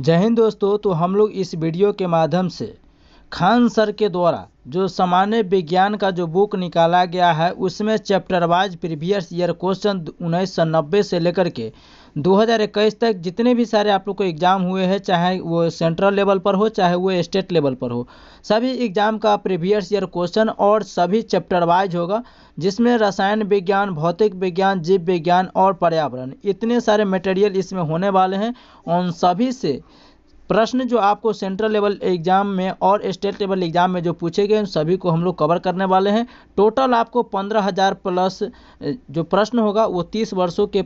जय हिंद दोस्तों। तो हम लोग इस वीडियो के माध्यम से खान सर के द्वारा जो सामान्य विज्ञान का जो बुक निकाला गया है उसमें chapter wise previous year question 1990 से लेकर के 2021 तक जितने भी सारे आप लोग को एग्जाम हुए हैं, चाहे वो सेंट्रल लेवल पर हो चाहे वो स्टेट लेवल पर हो, सभी एग्जाम का प्रीवियस ईयर क्वेश्चन और सभी चैप्टर वाइज होगा, जिसमें रसायन विज्ञान, भौतिक विज्ञान, जीव विज्ञान और पर्यावरण इतने सारे मटेरियल इसमें होने वाले हैं। उन सभी से प्रश्न जो आपको सेंट्रल लेवल एग्जाम में और स्टेट लेवल एग्जाम में जो पूछे गए सभी को हम लोग कवर करने वाले हैं। टोटल आपको 15,000 प्लस जो प्रश्न होगा वो 30 वर्षों के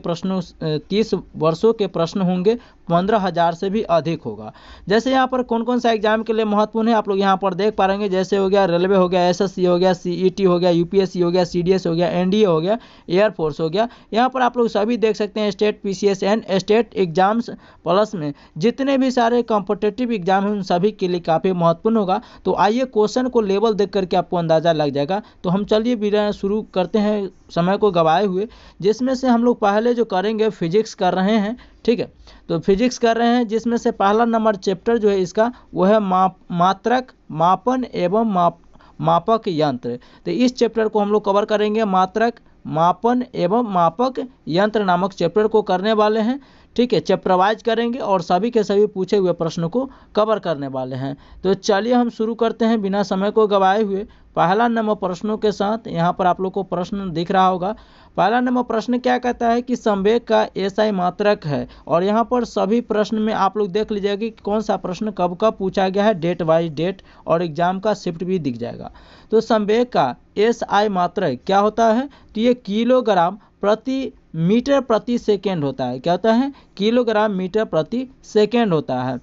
प्रश्न होंगे, 15,000 से भी अधिक होगा। जैसे यहाँ पर कौन कौन सा एग्जाम के लिए महत्वपूर्ण है आप लोग यहाँ पर देख पा रहे हैं। जैसे हो गया रेलवे, हो गया एसएससी, हो गया सीईटी, हो गया यूपीएससी, हो गया सीडीएस, हो गया एनडीए, हो गया एयरफोर्स, हो गया। यहाँ पर आप लोग सभी देख सकते हैं state PCS and state exams plus में जितने भी सारे कॉम्पिटिटिव एग्जाम हैं उन सभी के लिए काफ़ी महत्वपूर्ण होगा। तो आइए क्वेश्चन को लेवल देख करके आपको अंदाज़ा लग जाएगा। तो हम चलिए वीडियो शुरू करते हैं समय को गवाए हुए, जिसमें से हम लोग पहले जो करेंगे फिजिक्स कर रहे हैं, ठीक है। तो फिजिक्स कर रहे हैं जिसमें से पहला नंबर चैप्टर जो है इसका वो है मात्रक, मापन एवं मापक यंत्र। तो इस चैप्टर को हम लोग कवर करेंगे, मात्रक, मापन एवं मापक यंत्र नामक चैप्टर को करने वाले हैं, ठीक है। चैप्टर वाइज करेंगे और सभी के सभी पूछे हुए प्रश्नों को कवर करने वाले हैं। तो चलिए हम शुरू करते हैं बिना समय को गवाए हुए पहला नंबर प्रश्नों के साथ। यहाँ पर आप लोग को प्रश्न दिख रहा होगा। पहला नंबर प्रश्न क्या कहता है कि संवेग का एसआई मात्रक है, और यहाँ पर सभी प्रश्न में आप लोग देख लीजिएगा कि कौन सा प्रश्न कब कब पूछा गया है, डेट वाइज डेट, और एग्जाम का शिफ्ट भी दिख जाएगा। तो संवेग का एसआई मात्रक क्या होता है, तो ये किलोग्राम प्रति मीटर प्रति सेकेंड होता है। क्या होता है, किलोग्राम मीटर प्रति सेकेंड होता है।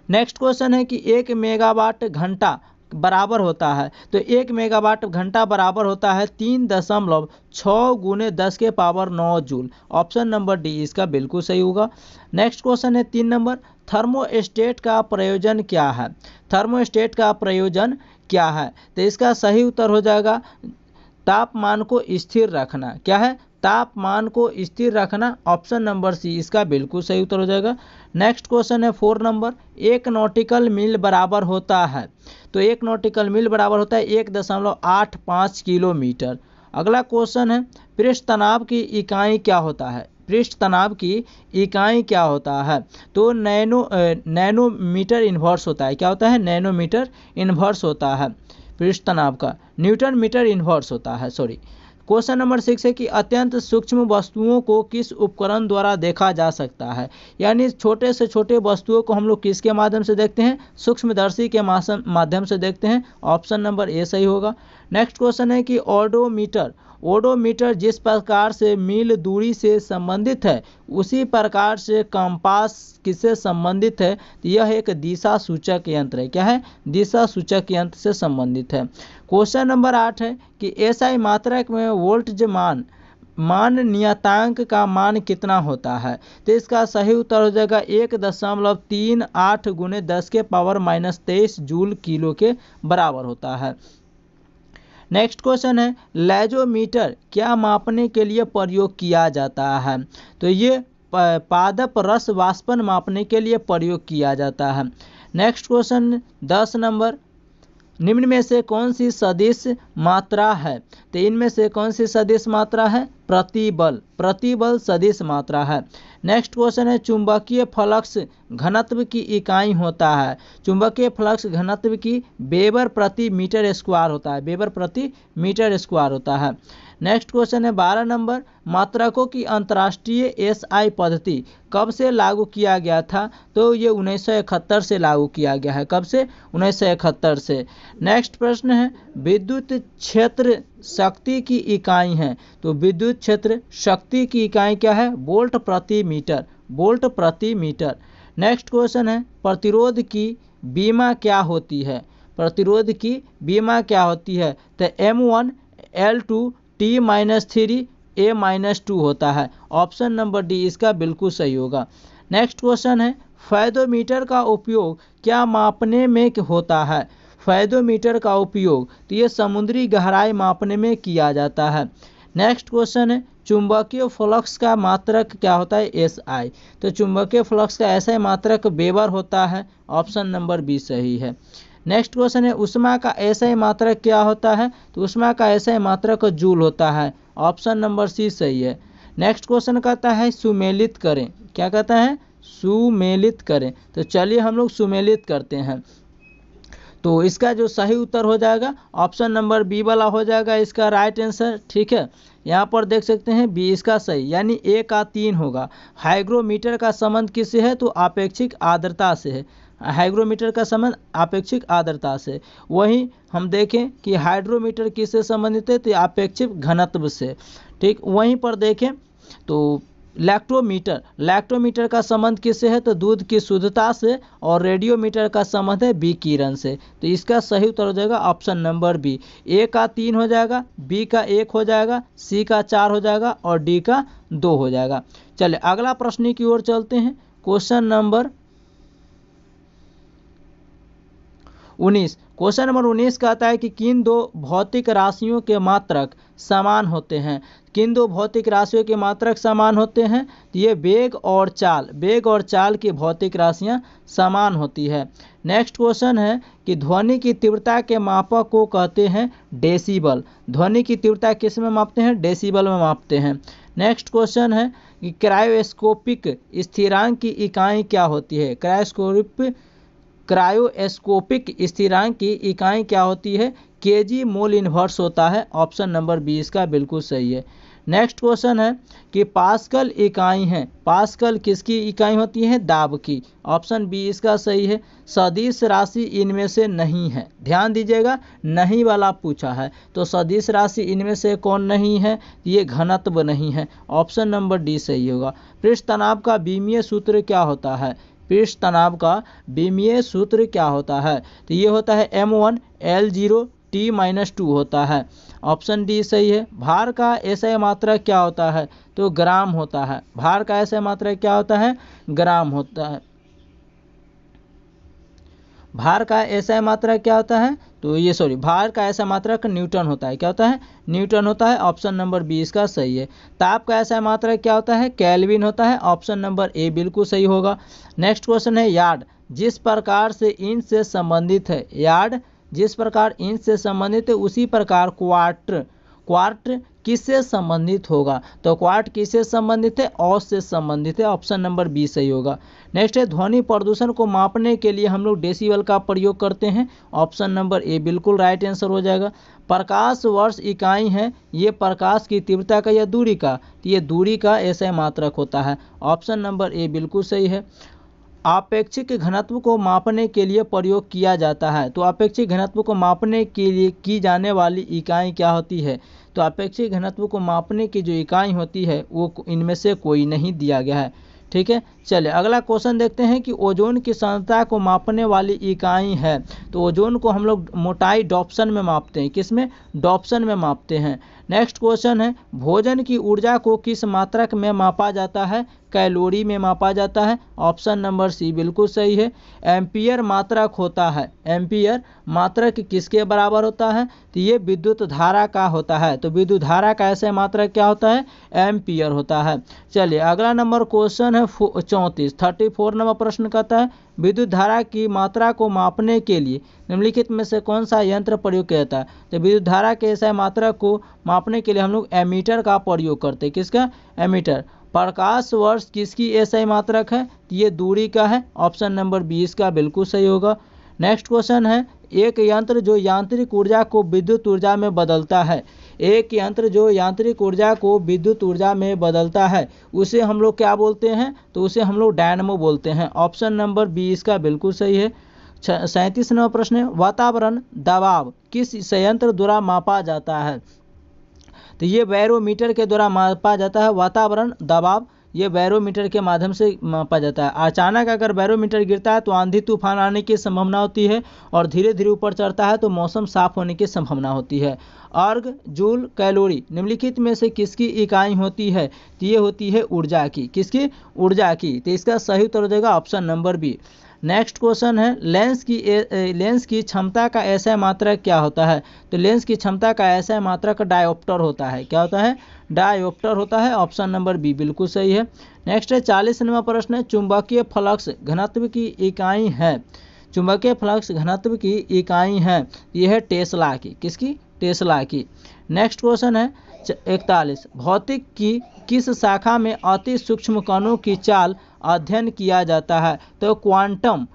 नेक्स्ट क्वेश्चन है कि 1 मेगावाट घंटा बराबर होता है, तो 1 मेगावाट घंटा बराबर होता है 3.6 गुने 10 के power 9 joule. Option number D इसका बिल्कुल सही होगा। नेक्स्ट क्वेश्चन है 3 नंबर, थर्मोस्टेट का प्रयोजन क्या है। थर्मोस्टेट का प्रयोजन क्या है, तो इसका सही उत्तर हो जाएगा तापमान को स्थिर रखना। क्या है, तापमान को स्थिर रखना। ऑप्शन नंबर सी इसका बिल्कुल सही उत्तर हो जाएगा। नेक्स्ट क्वेश्चन है 4 नंबर, 1 नॉटिकल मील बराबर होता है, तो 1 नॉटिकल मील बराबर होता है 1.85 किलोमीटर। अगला क्वेश्चन है पृष्ठ तनाव की इकाई क्या होता है। पृष्ठ तनाव की इकाई क्या होता है, तो नैनोमीटर इन्वर्स होता है। क्या होता है, नैनोमीटर इन्वर्स होता है पृष्ठ तनाव का, न्यूटन मीटर इन्वर्स होता है, सॉरी। क्वेश्चन नंबर 6 है कि अत्यंत सूक्ष्म वस्तुओं को किस उपकरण द्वारा देखा जा सकता है। यानी छोटे से छोटे वस्तुओं को हम लोग किसके माध्यम से देखते हैं, सूक्ष्मदर्शी के माध्यम से देखते हैं। ऑप्शन नंबर ए सही होगा। नेक्स्ट क्वेश्चन है कि ओडोमीटर जिस प्रकार से मील दूरी से संबंधित है उसी प्रकार से कंपास किससे संबंधित है, तो यह एक दिशा सूचक यंत्र है। क्या है, दिशा सूचक यंत्र से संबंधित है। क्वेश्चन नंबर 8 है कि एसआई मात्रक में वोल्टेज मान नियतांक का मान कितना होता है, तो इसका सही उत्तर हो जाएगा 1.38 गुने 10 के पावर -23 जूल किलो के बराबर होता है। नेक्स्ट क्वेश्चन है लेजोमीटर क्या मापने के लिए प्रयोग किया जाता है, तो ये पादप रस वाष्पन मापने के लिए प्रयोग किया जाता है। नेक्स्ट क्वेश्चन 10 नंबर, निम्न में से कौन सी सदिश मात्रा है, तो इनमें से कौन सी सदिश मात्रा है, प्रतिबल सदिश मात्रा है। नेक्स्ट क्वेश्चन है चुंबकीय फ्लक्स घनत्व की इकाई होता है। चुंबकीय फ्लक्स घनत्व की वेबर प्रति मीटर स्क्वायर होता है, वेबर प्रति मीटर स्क्वायर होता है। नेक्स्ट क्वेश्चन है 12 नंबर, मात्रकों की अंतर्राष्ट्रीय एसआई पद्धति कब से लागू किया गया था, तो ये 1971 से लागू किया गया है। कब से, 1971 से। नेक्स्ट प्रश्न है विद्युत क्षेत्र शक्ति की इकाई है, तो विद्युत क्षेत्र शक्ति की इकाई क्या है, वोल्ट प्रति मीटर, वोल्ट प्रति मीटर। नेक्स्ट क्वेश्चन है प्रतिरोध की बीमा क्या होती है, प्रतिरोध की बीमा क्या होती है, तो M1 L2 T-3 A-2 होता है। ऑप्शन नंबर डी इसका बिल्कुल सही होगा। नेक्स्ट क्वेश्चन है फैदोमीटर का उपयोग क्या मापने में होता है। फैदोमीटर का उपयोग तो ये समुद्री गहराई मापने में किया जाता है। नेक्स्ट क्वेश्चन है चुंबकीय फ्लक्स का मात्रक क्या होता है? SI। तो चुंबकीय फ्लक्स का SI मात्रक वेबर होता है। ऑप्शन नंबर बी सही है। नेक्स्ट क्वेश्चन है ऊष्मा का SI मात्रक क्या होता है? तो ऊष्मा का SI मात्रक जूल होता है। ऑप्शन नंबर सी सही है। नेक्स्ट क्वेश्चन कहता है सुमेलित करें। क्या कहता है? सुमेलित करें। तो चलिए हम लोग सुमेलित करते हैं। तो इसका जो सही उत्तर हो जाएगा ऑप्शन नंबर बी वाला हो जाएगा इसका राइट आंसर। ठीक है, यहाँ पर देख सकते हैं बी इसका सही, यानी ए का 3 होगा। हाइग्रोमीटर का संबंध किससे है? तो आपेक्षिक आर्द्रता से है। हाइग्रोमीटर का संबंध आपेक्षिक आर्द्रता से। वहीं हम देखें कि हाइड्रोमीटर किससे संबंधित है? तो आपेक्षिक घनत्व से। ठीक, वहीं पर देखें तो लैक्टोमीटर का संबंध किससे है? तो दूध की शुद्धता से। और रेडियोमीटर का संबंध है विकिरण से। तो इसका सही उत्तर हो जाएगा ऑप्शन नंबर बी। ए का 3 हो जाएगा, बी का 1 हो जाएगा, सी का 4 हो जाएगा और डी का 2 हो जाएगा। चलिए अगला प्रश्न की ओर चलते हैं। Question number 19। क्वेश्चन नंबर 19 कहता है कि किन दो भौतिक राशियों के मात्रक समान होते हैं? किन दो भौतिक राशियों के मात्रक समान होते हैं? तो ये वेग और चाल की भौतिक राशियां समान होती है। नेक्स्ट क्वेश्चन है कि ध्वनि की तीव्रता के मापक को कहते हैं डेसिबल। ध्वनि की तीव्रता किस में मापते हैं? डेसिबल में मापते हैं। नेक्स्ट क्वेश्चन है कि क्रायोस्कोपिक स्थिरांक की इकाई क्या होती है? क्रायोस्कोपिक स्थिरांक की इकाई क्या होती है? केजी मोल इनवर्स होता है। ऑप्शन नंबर बी इसका बिल्कुल सही है। नेक्स्ट क्वेश्चन है कि पास्कल इकाई है। पास्कल किसकी इकाई होती है? दाब की। ऑप्शन बी इसका सही है। सदिश राशि इनमें से नहीं है। ध्यान दीजिएगा, नहीं वाला पूछा है। तो सदिश राशि इनमें से कौन नहीं है? ये घनत्व नहीं है। ऑप्शन नंबर डी सही होगा। पृष्ठ तनाव का बीमीय सूत्र क्या होता है? पृष्ठ तनाव का बीमीय सूत्र क्या होता है? तो ये होता है M1L0 T-2 होता है। ऑप्शन डी सही है। भार का SI मात्रक क्या होता है? तो ग्राम होता है। भार का SI मात्रक क्या होता है? ग्राम होता है। भार का SI मात्रक क्या होता है? तो ये भार का SI मात्रक न्यूटन होता है। क्या होता है? न्यूटन होता है। ऑप्शन नंबर बी इसका सही है। ताप का SI मात्रक क्या होता है? केल्विन होता है। ऑप्शन नंबर ए बिल्कुल सही होगा। नेक्स्ट क्वेश्चन है यार्ड जिस प्रकार से इंच से संबंधित है। यार्ड जिस प्रकार इंच से संबंधित है उसी प्रकार क्वार्ट किससे संबंधित होगा? तो क्वार्ट किससे संबंधित है? औस से संबंधित है। ऑप्शन नंबर बी सही होगा। नेक्स्ट है ध्वनि प्रदूषण को मापने के लिए हम लोग डेसिबल का प्रयोग करते हैं। ऑप्शन नंबर ए बिल्कुल राइट आंसर हो जाएगा। प्रकाश वर्ष इकाई है, ये प्रकाश की तीव्रता का या दूरी का? तो ये दूरी का SI मात्रक होता है। ऑप्शन नंबर ए बिल्कुल सही है। आपेक्षिक घनत्व को मापने के लिए प्रयोग किया जाता है। तो आपेक्षिक घनत्व को मापने के लिए की जाने वाली इकाई क्या होती है? तो आपेक्षिक घनत्व को मापने की जो इकाई होती है वो इनमें से कोई नहीं दिया गया है। ठीक है, चलिए अगला क्वेश्चन देखते हैं कि ओजोन की सांद्रता को मापने वाली इकाई है। तो ओजोन को हम लोग मोटाई डॉप्सन में मापते हैं। किस में? डॉप्सन में मापते हैं। नेक्स्ट क्वेश्चन है भोजन की ऊर्जा को किस मात्रक में मापा जाता है? कैलोरी में मापा जाता है। ऑप्शन नंबर सी बिल्कुल सही है। एम्पियर मात्रक होता है। एम्पियर मात्रक किसके बराबर होता है? तो ये विद्युत धारा का होता है। तो विद्युत धारा का ऐसे मात्रक क्या होता है? एम्पियर होता है। चलिए अगला नंबर क्वेश्चन है 34 नंबर प्रश्न कहता है विद्युत धारा की मात्रा को मापने के लिए निम्नलिखित में से कौन सा यंत्र प्रयोग किया जाता है? तो विद्युत धारा के SI मात्रा को मापने के लिए हम लोग एमीटर का प्रयोग करते हैं। किसका? एमीटर। प्रकाश वर्ष किसकी SI मात्रक है? ये दूरी का है। ऑप्शन नंबर 20 का बिल्कुल सही होगा। नेक्स्ट क्वेश्चन है एक यंत्र जो यांत्रिक ऊर्जा को विद्युत ऊर्जा में बदलता है। एक यंत्र जो यांत्रिक ऊर्जा को विद्युत ऊर्जा में बदलता है उसे हम लोग क्या बोलते हैं? तो उसे हम लोग डायनमो बोलते हैं। ऑप्शन नंबर 20 का बिल्कुल सही है। 37 नंबर प्रश्न है वातावरण दबाव किस संयंत्र द्वारा मापा जाता है? तो ये बैरोमीटर के द्वारा मापा जाता है। वातावरण दबाव ये बैरोमीटर के माध्यम से मापा जाता है। अचानक अगर बैरोमीटर गिरता है तो आंधी तूफान आने की संभावना होती है और धीरे धीरे ऊपर चढ़ता है तो मौसम साफ होने की संभावना होती है। अर्ग जूल कैलोरी निम्नलिखित में से किसकी इकाई होती है? तो ये होती है ऊर्जा की। किसकी? ऊर्जा की। तो इसका सही उत्तर हो जाएगा option number B. Next question है लेंस की क्षमता का ऐसा मात्रक क्या होता है? तो लेंस की क्षमता का ऐसा मात्रक डायोप्टर होता है। क्या होता है? डायोप्टर होता है। ऑप्शन नंबर बी बिल्कुल सही है। नेक्स्ट है 40 नंबर प्रश्न है, चुंबकीय फ्लक्स घनत्व की इकाई है। चुंबकीय फ्लक्स घनत्व की इकाई है, यह है टेस्ला की। किसकी? टेस्ला की। नेक्स्ट क्वेश्चन है 41, भौतिक की किस शाखा में अति सूक्ष्म कणों की चाल अध्ययन किया जाता है? तो क्वांटम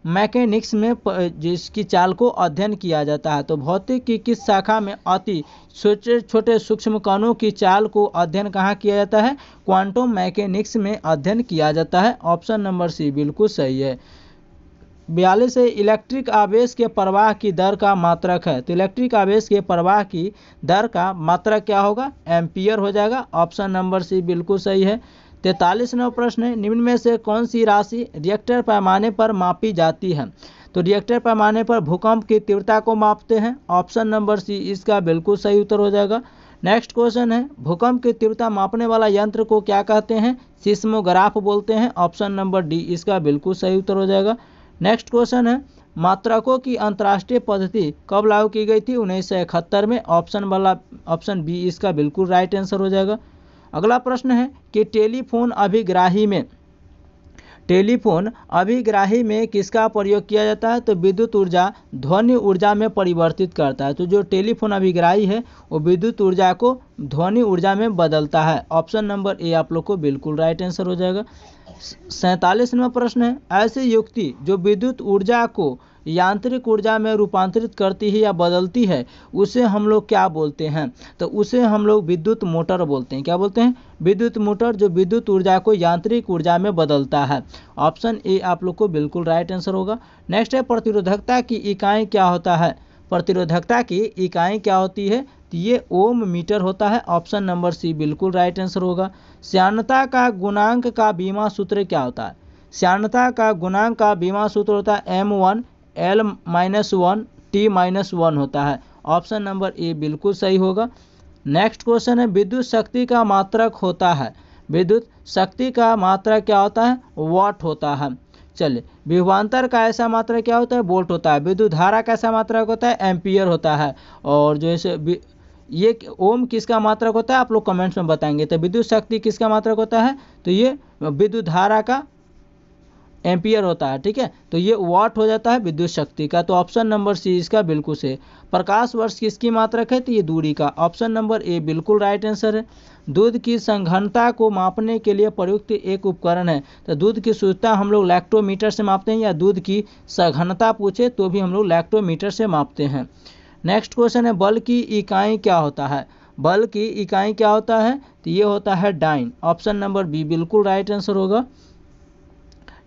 मैकेनिक्स में जिसकी चाल को अध्ययन किया जाता है। तो भौतिक की किस शाखा में अति छोटे छोटे सूक्ष्म कणों की चाल को अध्ययन कहाँ किया जाता है? क्वांटम मैकेनिक्स में अध्ययन किया जाता है। ऑप्शन नंबर सी बिल्कुल सही है। 42 है, इलेक्ट्रिक आवेश के प्रवाह की दर का मात्रक है। तो इलेक्ट्रिक आवेश के प्रवाह की दर का मात्रक क्या होगा? एम्पियर हो जाएगा। ऑप्शन नंबर सी बिल्कुल सही है। 43 नंबर प्रश्न है, निम्न में से कौन सी राशि रिएक्टर पैमाने पर मापी जाती है? तो रिएक्टर पैमाने पर भूकंप की तीव्रता को मापते हैं। ऑप्शन नंबर सी इसका बिल्कुल सही उत्तर हो जाएगा। नेक्स्ट क्वेश्चन है, भूकंप की तीव्रता मापने वाला यंत्र को क्या कहते हैं? सिस्मोग्राफ बोलते हैं। ऑप्शन नंबर डी इसका बिल्कुल सही उत्तर हो जाएगा। नेक्स्ट क्वेश्चन है, मात्रकों की अंतर्राष्ट्रीय पद्धति कब लागू की गई थी? 1971 में। ऑप्शन बी इसका बिल्कुल राइट आंसर हो जाएगा। अगला प्रश्न है कि टेलीफोन अभिग्राही में किसका प्रयोग किया जाता है? तो विद्युत ऊर्जा ध्वनि ऊर्जा में परिवर्तित करता है। तो जो टेलीफोन अभिग्राही है वो विद्युत ऊर्जा को ध्वनि ऊर्जा में बदलता है। ऑप्शन नंबर ए आप लोग को बिल्कुल राइट आंसर हो जाएगा। 47 नंबर प्रश्न है, ऐसी युक्ति जो विद्युत ऊर्जा को यांत्रिक ऊर्जा में रूपांतरित करती है या बदलती है, उसे हम लोग क्या बोलते हैं? तो उसे हम लोग विद्युत मोटर बोलते हैं। क्या बोलते हैं? विद्युत मोटर, जो विद्युत ऊर्जा को यांत्रिक ऊर्जा में बदलता है। ऑप्शन ए आप लोग को बिल्कुल राइट आंसर होगा। नेक्स्ट है, प्रतिरोधकता की इकाई क्या होता है? प्रतिरोधकता की इकाई क्या होती है? तो ये ओम मीटर होता है। ऑप्शन नंबर सी बिल्कुल राइट आंसर होगा। श्यानता का गुणांक का बीमा सूत्र क्या होता है? श्यानता का गुणांक का बीमा सूत्र होता है M1 L-1 T-1 होता है। ऑप्शन नंबर ए बिल्कुल सही होगा। नेक्स्ट क्वेश्चन है, विद्युत शक्ति का मात्रक होता है। विद्युत शक्ति का मात्रक क्या होता है? वाट होता है। चलिए, विभवांतर का ऐसा मात्रक क्या होता है? वोल्ट होता है। विद्युत धारा का ऐसा मात्रक होता है? एम्पियर होता है। और जो है ये ओम किसका मात्रक होता है? आप लोग कमेंट्स में बताएंगे। तो विद्युत शक्ति किसका मात्रक होता है? तो ये विद्युत धारा का एम्पियर होता है। ठीक है, तो ये वाट हो जाता है विद्युत शक्ति का। तो ऑप्शन नंबर सी इसका बिल्कुल सही। प्रकाश वर्ष किसकी मात्रक है? तो ये दूरी का। ऑप्शन नंबर ए बिल्कुल राइट आंसर है। दूध की सघनता को मापने के लिए प्रयुक्त एक उपकरण है। तो दूध की शुद्धता हम लोग लैक्टोमीटर से मापते हैं, या दूध की सघनता पूछे तो भी हम लोग लैक्टोमीटर से मापते हैं। नेक्स्ट क्वेश्चन है, बल की इकाई क्या होता है? बल की इकाई क्या होता है? तो ये होता है डाइन। ऑप्शन नंबर बी बिल्कुल राइट आंसर होगा।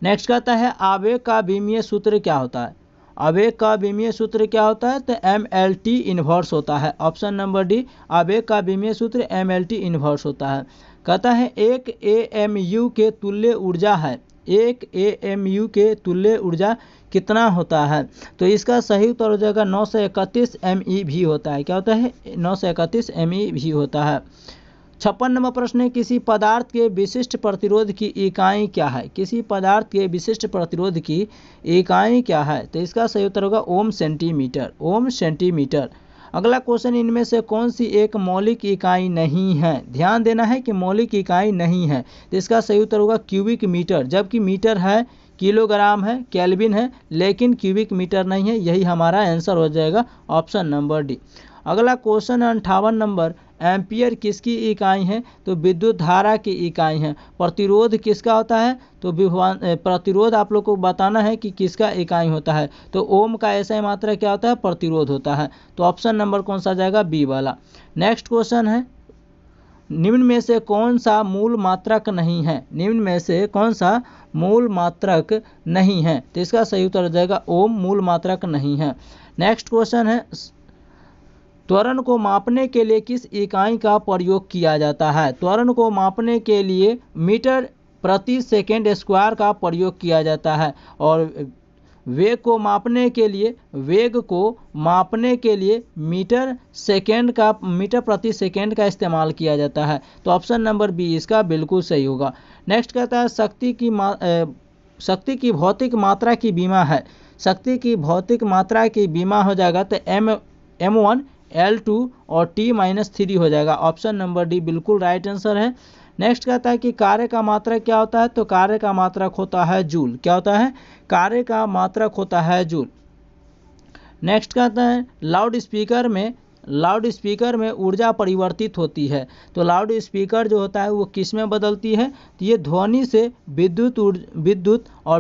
नेक्स्ट कहता है, आवेग का विमीय सूत्र क्या होता है? आवेग का विमीय सूत्र क्या होता है? तो MLT इन्वर्स होता है। ऑप्शन नंबर डी, आवेग का विमीय सूत्र MLT इन्वर्स होता है। कहता है, एक AMU के तुल्य ऊर्जा है। एक AMU के तुल्य ऊर्जा कितना होता है? तो इसका सही उत्तर हो जाएगा 931 MeV होता है। क्या होता है? 931 MeV होता है। 56 नंबर प्रश्न है, किसी पदार्थ के विशिष्ट प्रतिरोध की इकाई क्या है? किसी पदार्थ के विशिष्ट प्रतिरोध की इकाई क्या है? तो इसका सही उत्तर होगा ओम सेंटीमीटर। ओम सेंटीमीटर। अगला क्वेश्चन, इनमें से कौन सी एक मौलिक इकाई नहीं है? ध्यान देना है कि मौलिक इकाई नहीं है। तो इसका सही उत्तर होगा क्यूबिक मीटर। जबकि मीटर है, किलोग्राम है, केल्विन है, लेकिन क्यूबिक मीटर नहीं है। यही हमारा आंसर हो जाएगा। Option number D. अगला क्वेश्चन है 58 नंबर, एम्पियर किसकी इकाई है? तो विद्युत धारा की इकाई है। प्रतिरोध किसका होता है? तो प्रतिरोध आप लोग को बताना है कि किसका इकाई होता है। तो ओम का ऐसा ही मात्रा क्या होता है? प्रतिरोध होता है। तो ऑप्शन नंबर कौन सा जाएगा? बी वाला। नेक्स्ट क्वेश्चन है, निम्न में से कौन सा मूल मात्रक नहीं है? निम्न में से कौन सा मूल मात्रक नहीं है? तो इसका सही उत्तर हो जाएगा ओम मूल मात्रक नहीं है। नेक्स्ट क्वेश्चन है, त्वरण को मापने के लिए किस इकाई का प्रयोग किया जाता है? त्वरण को मापने के लिए मीटर प्रति सेकेंड स्क्वायर का प्रयोग किया जाता है। और वेग को मापने के लिए मीटर प्रति सेकेंड का इस्तेमाल किया जाता है। तो ऑप्शन नंबर बी इसका बिल्कुल सही होगा। नेक्स्ट कहता है, शक्ति की भौतिक मात्रा की बीमा है, शक्ति की भौतिक मात्रा की बीमा हो जाएगा तो M1 L2 और T-3 हो जाएगा। ऑप्शन नंबर डी बिल्कुल राइट आंसर है। नेक्स्ट कहता है कि कार्य का मात्रक क्या होता है, तो कार्य का मात्रक होता है जूल। क्या होता है, कार्य का मात्रक होता है जूल। नेक्स्ट कहता है लाउड स्पीकर में ऊर्जा परिवर्तित होती है, तो लाउड स्पीकर जो होता है वो किस में बदलती है, तो ये ध्वनि से विद्युत और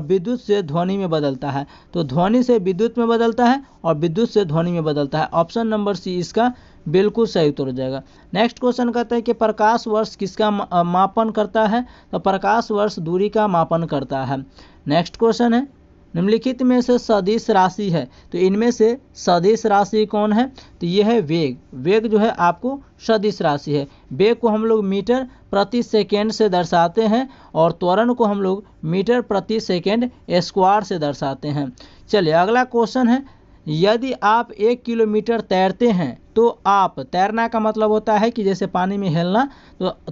विद्युत से ध्वनि में बदलता है, तो ध्वनि से विद्युत में बदलता है और विद्युत से ध्वनि में बदलता है। ऑप्शन नंबर सी इसका बिल्कुल सही उत्तर हो जाएगा। नेक्स्ट क्वेश्चन कहता है कि प्रकाश वर्ष किसका मापन करता है, तो प्रकाश वर्ष दूरी का मापन करता है। नेक्स्ट क्वेश्चन है निम्नलिखित में से सदिश राशि है, तो इनमें से सदिश राशि कौन है, तो यह है वेग। वेग जो है आपको सदिश राशि है। वेग को हम लोग मीटर प्रति सेकेंड से दर्शाते हैं और त्वरण को हम लोग मीटर प्रति सेकेंड स्क्वायर से दर्शाते हैं। चलिए अगला क्वेश्चन है, यदि आप 1 किलोमीटर तैरते हैं तो आप, तैरना का मतलब होता है कि जैसे पानी में हेलना,